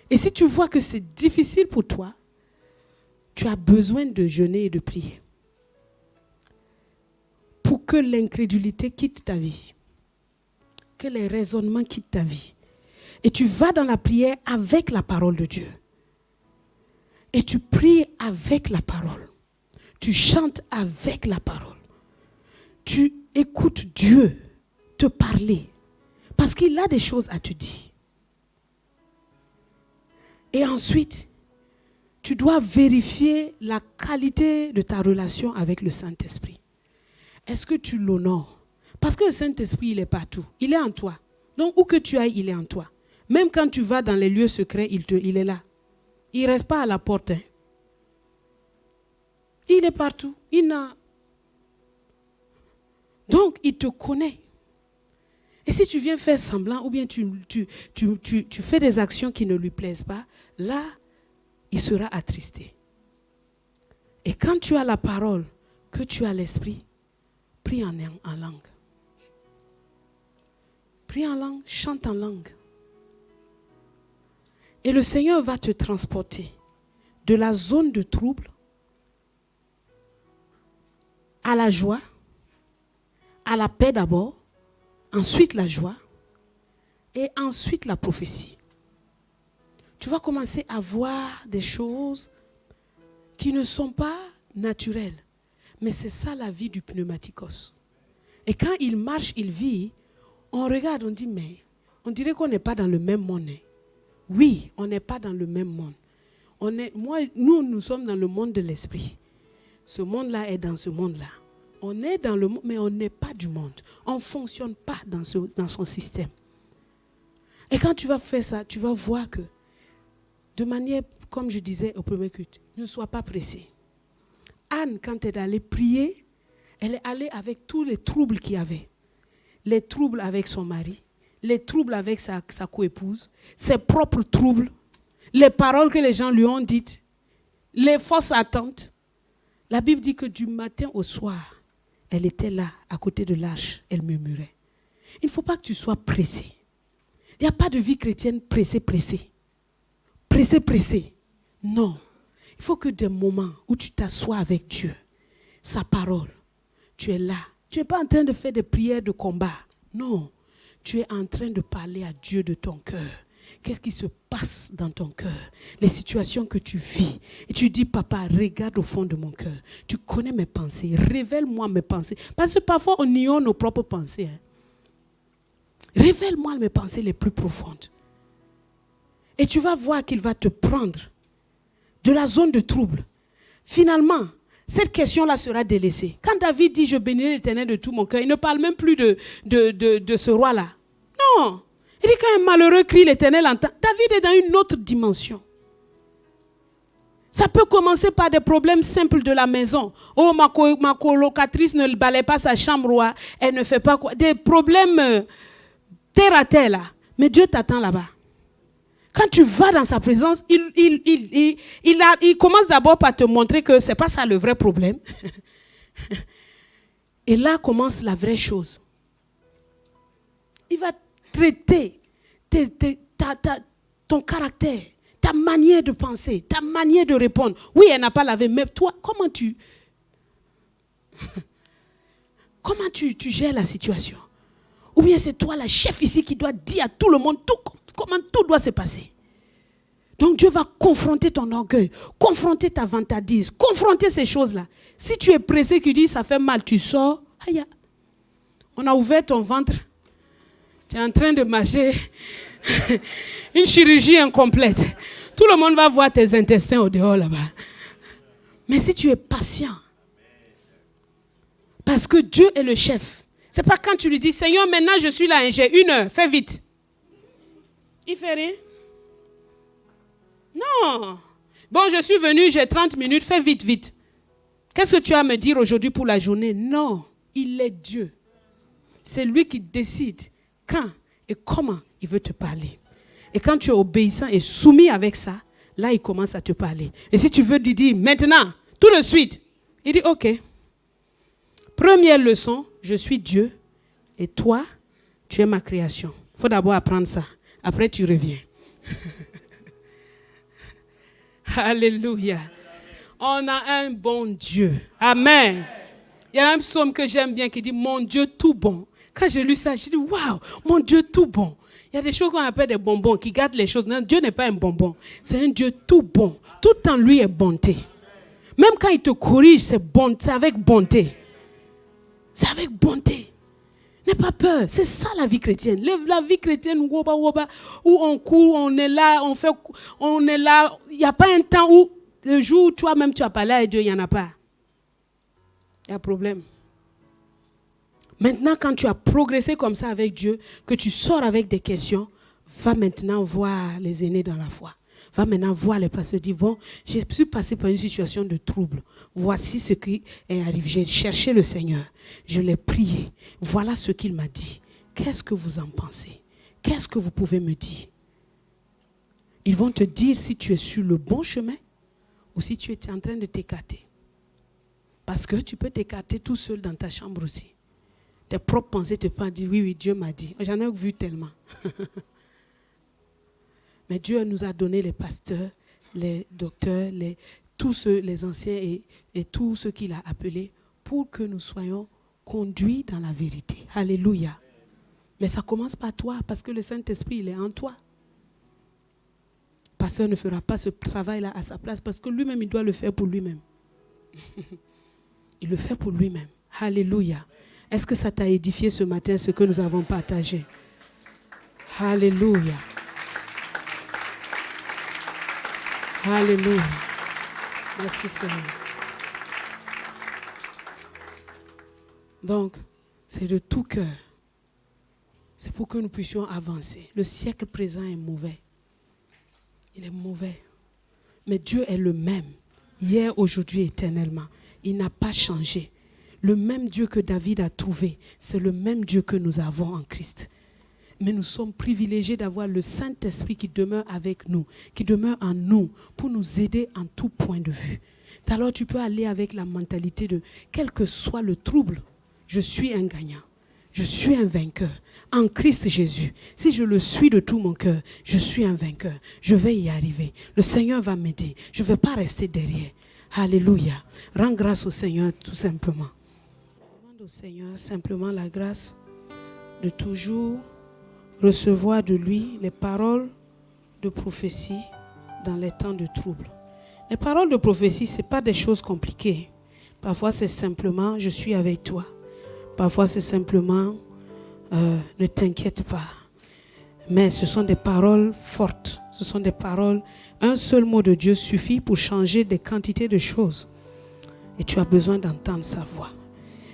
Et si tu vois que c'est difficile pour toi, tu as besoin de jeûner et de prier pour que l'incrédulité quitte ta vie, que les raisonnements quittent ta vie. Et tu vas dans la prière avec la parole de Dieu. Et tu pries avec la parole. Tu chantes avec la parole. Tu écoutes Dieu te parler parce qu'il a des choses à te dire. Et ensuite, tu dois vérifier la qualité de ta relation avec le Saint-Esprit. Est-ce que tu l'honores? Parce que le Saint-Esprit, il est partout. Il est en toi. Donc, où que tu ailles, il est en toi. Même quand tu vas dans les lieux secrets, il est là. Il ne reste pas à la porte. Hein. Il est partout. Donc, il te connaît. Et si tu viens faire semblant, ou bien tu fais des actions qui ne lui plaisent pas, là, il sera attristé. Et quand tu as la parole, que tu as l'esprit, prie en langue. Prie en langue, chante en langue. Et le Seigneur va te transporter de la zone de trouble à la joie, à la paix d'abord, ensuite la joie et ensuite la prophétie. Tu vas commencer à voir des choses qui ne sont pas naturelles. Mais c'est ça la vie du pneumatikos. Et quand il marche, il vit, on regarde, on dit, mais on dirait qu'on n'est pas dans le même monde. Hein. Oui, on n'est pas dans le même monde. Nous sommes dans le monde de l'esprit. Ce monde-là est dans ce monde-là. On est dans le monde, mais on n'est pas du monde. On ne fonctionne pas dans son système. Et quand tu vas faire ça, tu vas voir que, de manière, comme je disais au premier culte, ne sois pas pressé. Anne, quand elle est allée prier, Elle est allée avec tous les troubles qu'il y avait. Les troubles avec son mari, les troubles avec sa coépouse, ses propres troubles, les paroles que les gens lui ont dites, les fausses attentes. La Bible dit que du matin au soir, elle était là, à côté de l'arche, elle murmurait. Il ne faut pas que tu sois pressé. Il n'y a pas de vie chrétienne pressée. Pressé. Non. Il faut que des moments où tu t'assois avec Dieu, sa parole, tu es là. Tu n'es pas en train de faire des prières de combat. Non. Tu es en train de parler à Dieu de ton cœur. Qu'est-ce qui se passe dans ton cœur? Les situations que tu vis. Et tu dis, papa, regarde au fond de mon cœur. Tu connais mes pensées. Révèle-moi mes pensées. Parce que parfois, on ignore nos propres pensées. Révèle-moi mes pensées les plus profondes. Et tu vas voir qu'il va te prendre de la zone de trouble. Finalement, cette question-là sera délaissée. Quand David dit « Je bénirai l'Éternel de tout mon cœur », il ne parle même plus de ce roi-là. Non. Il dit quand un malheureux crie, l'Éternel entend. David est dans une autre dimension. Ça peut commencer par des problèmes simples de la maison. Oh, ma colocatrice ne balaye pas sa chambre, elle ne fait pas quoi. Des problèmes terre à terre là. Mais Dieu t'attend là-bas. Quand tu vas dans sa présence, il commence d'abord par te montrer que ce n'est pas ça le vrai problème. Et là commence la vraie chose. Il va traiter ton caractère, ta manière de penser, ta manière de répondre. Oui, elle n'a pas lavé, mais toi, comment tu gères la situation? Ou bien c'est toi la chef ici qui doit dire à tout le monde comment tout doit se passer. Donc Dieu va confronter ton orgueil, confronter ta vantardise, confronter ces choses-là. Si tu es pressé, tu dis ça fait mal, tu sors, aïe, on a ouvert ton ventre, tu es en train de marcher, une chirurgie incomplète. Tout le monde va voir tes intestins au dehors là-bas. Mais si tu es patient, parce que Dieu est le chef. C'est pas quand tu lui dis, Seigneur, maintenant je suis là, j'ai 1 heure, fais vite. Il fait rien. Non. Bon, je suis venu, j'ai 30 minutes, fais vite. Qu'est-ce que tu as à me dire aujourd'hui pour la journée? Non, il est Dieu. C'est lui qui décide quand et comment il veut te parler. Et quand tu es obéissant et soumis avec ça, là, il commence à te parler. Et si tu veux lui dire maintenant, tout de suite, il dit ok. Première leçon, je suis Dieu et toi, tu es ma création. Il faut d'abord apprendre ça. Après, tu reviens. Alléluia. On a un bon Dieu. Amen. Il y a un psaume que j'aime bien qui dit « Mon Dieu tout bon ». Quand j'ai lu ça, j'ai dit « Waouh, mon Dieu tout bon ». Il y a des choses qu'on appelle des bonbons, qui gardent les choses. Non, Dieu n'est pas un bonbon. C'est un Dieu tout bon. Tout en lui est bonté. Même quand il te corrige, c'est avec bonté. C'est avec bonté. N'aie pas peur. C'est ça la vie chrétienne. La vie chrétienne, où on court, on est là, on est là. Il n'y a pas un temps où, le jour où toi-même tu as parlé à Dieu, il n'y en a pas. Il y a un problème. Maintenant, quand tu as progressé comme ça avec Dieu, que tu sors avec des questions, va maintenant voir les aînés dans la foi. Va maintenant voir les pasteurs, dis bon, je suis passé par une situation de trouble. Voici ce qui est arrivé. J'ai cherché le Seigneur. Je l'ai prié. Voilà ce qu'il m'a dit. Qu'est-ce que vous en pensez? Qu'est-ce que vous pouvez me dire? Ils vont te dire si tu es sur le bon chemin ou si tu es en train de t'écarter. Parce que tu peux t'écarter tout seul dans ta chambre aussi. Tes propres pensées te font dire oui, Dieu m'a dit. J'en ai vu tellement. Mais Dieu nous a donné les pasteurs, les docteurs, tous les anciens et tous ceux qu'il a appelés pour que nous soyons conduits dans la vérité. Alléluia. Mais ça commence par toi parce que le Saint-Esprit, il est en toi. Le pasteur ne fera pas ce travail-là à sa place parce que lui-même, il doit le faire pour lui-même. Il le fait pour lui-même. Alléluia. Est-ce que ça t'a édifié ce matin, ce que nous avons partagé? Alléluia. Alléluia. Merci Seigneur. Donc, c'est de tout cœur. C'est pour que nous puissions avancer. Le siècle présent est mauvais. Il est mauvais. Mais Dieu est le même. Hier, aujourd'hui, éternellement. Il n'a pas changé. Le même Dieu que David a trouvé, c'est le même Dieu que nous avons en Christ. Mais nous sommes privilégiés d'avoir le Saint-Esprit qui demeure avec nous, qui demeure en nous pour nous aider en tout point de vue. Alors tu peux aller avec la mentalité de quel que soit le trouble, je suis un gagnant, je suis un vainqueur en Christ Jésus. Si je le suis de tout mon cœur, je suis un vainqueur, je vais y arriver. Le Seigneur va m'aider, je ne vais pas rester derrière. Alléluia. Rends grâce au Seigneur tout simplement. Demande au Seigneur simplement la grâce de toujours recevoir de lui les paroles de prophétie dans les temps de trouble. Les paroles de prophétie, ce n'est pas des choses compliquées. Parfois, c'est simplement « je suis avec toi ». Parfois, c'est simplement « ne t'inquiète pas ». Mais ce sont des paroles fortes. Ce sont des paroles, un seul mot de Dieu suffit pour changer des quantités de choses. Et tu as besoin d'entendre sa voix.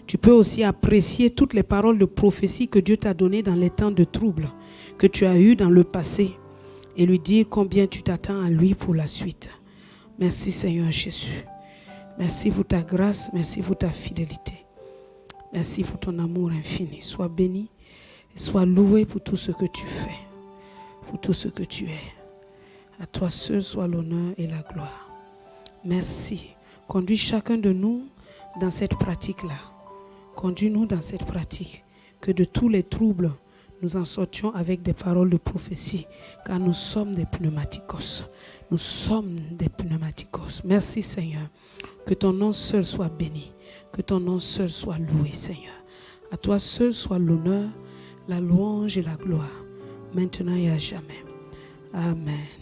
Tu peux aussi apprécier toutes les paroles de prophétie que Dieu t'a données dans les temps de trouble, que tu as eues dans le passé, et lui dire combien tu t'attends à lui pour la suite. Merci Seigneur Jésus. Merci pour ta grâce, merci pour ta fidélité. Merci pour ton amour infini. Sois béni et sois loué pour tout ce que tu fais, pour tout ce que tu es. À toi seul soit l'honneur et la gloire. Merci. Conduis chacun de nous dans cette pratique-là. Conduis-nous dans cette pratique. Que de tous les troubles, nous en sortions avec des paroles de prophétie. Car nous sommes des pneumatikos. Nous sommes des pneumatikos. Merci Seigneur. Que ton nom seul soit béni. Que ton nom seul soit loué Seigneur. À toi seul soit l'honneur, la louange et la gloire. Maintenant et à jamais. Amen.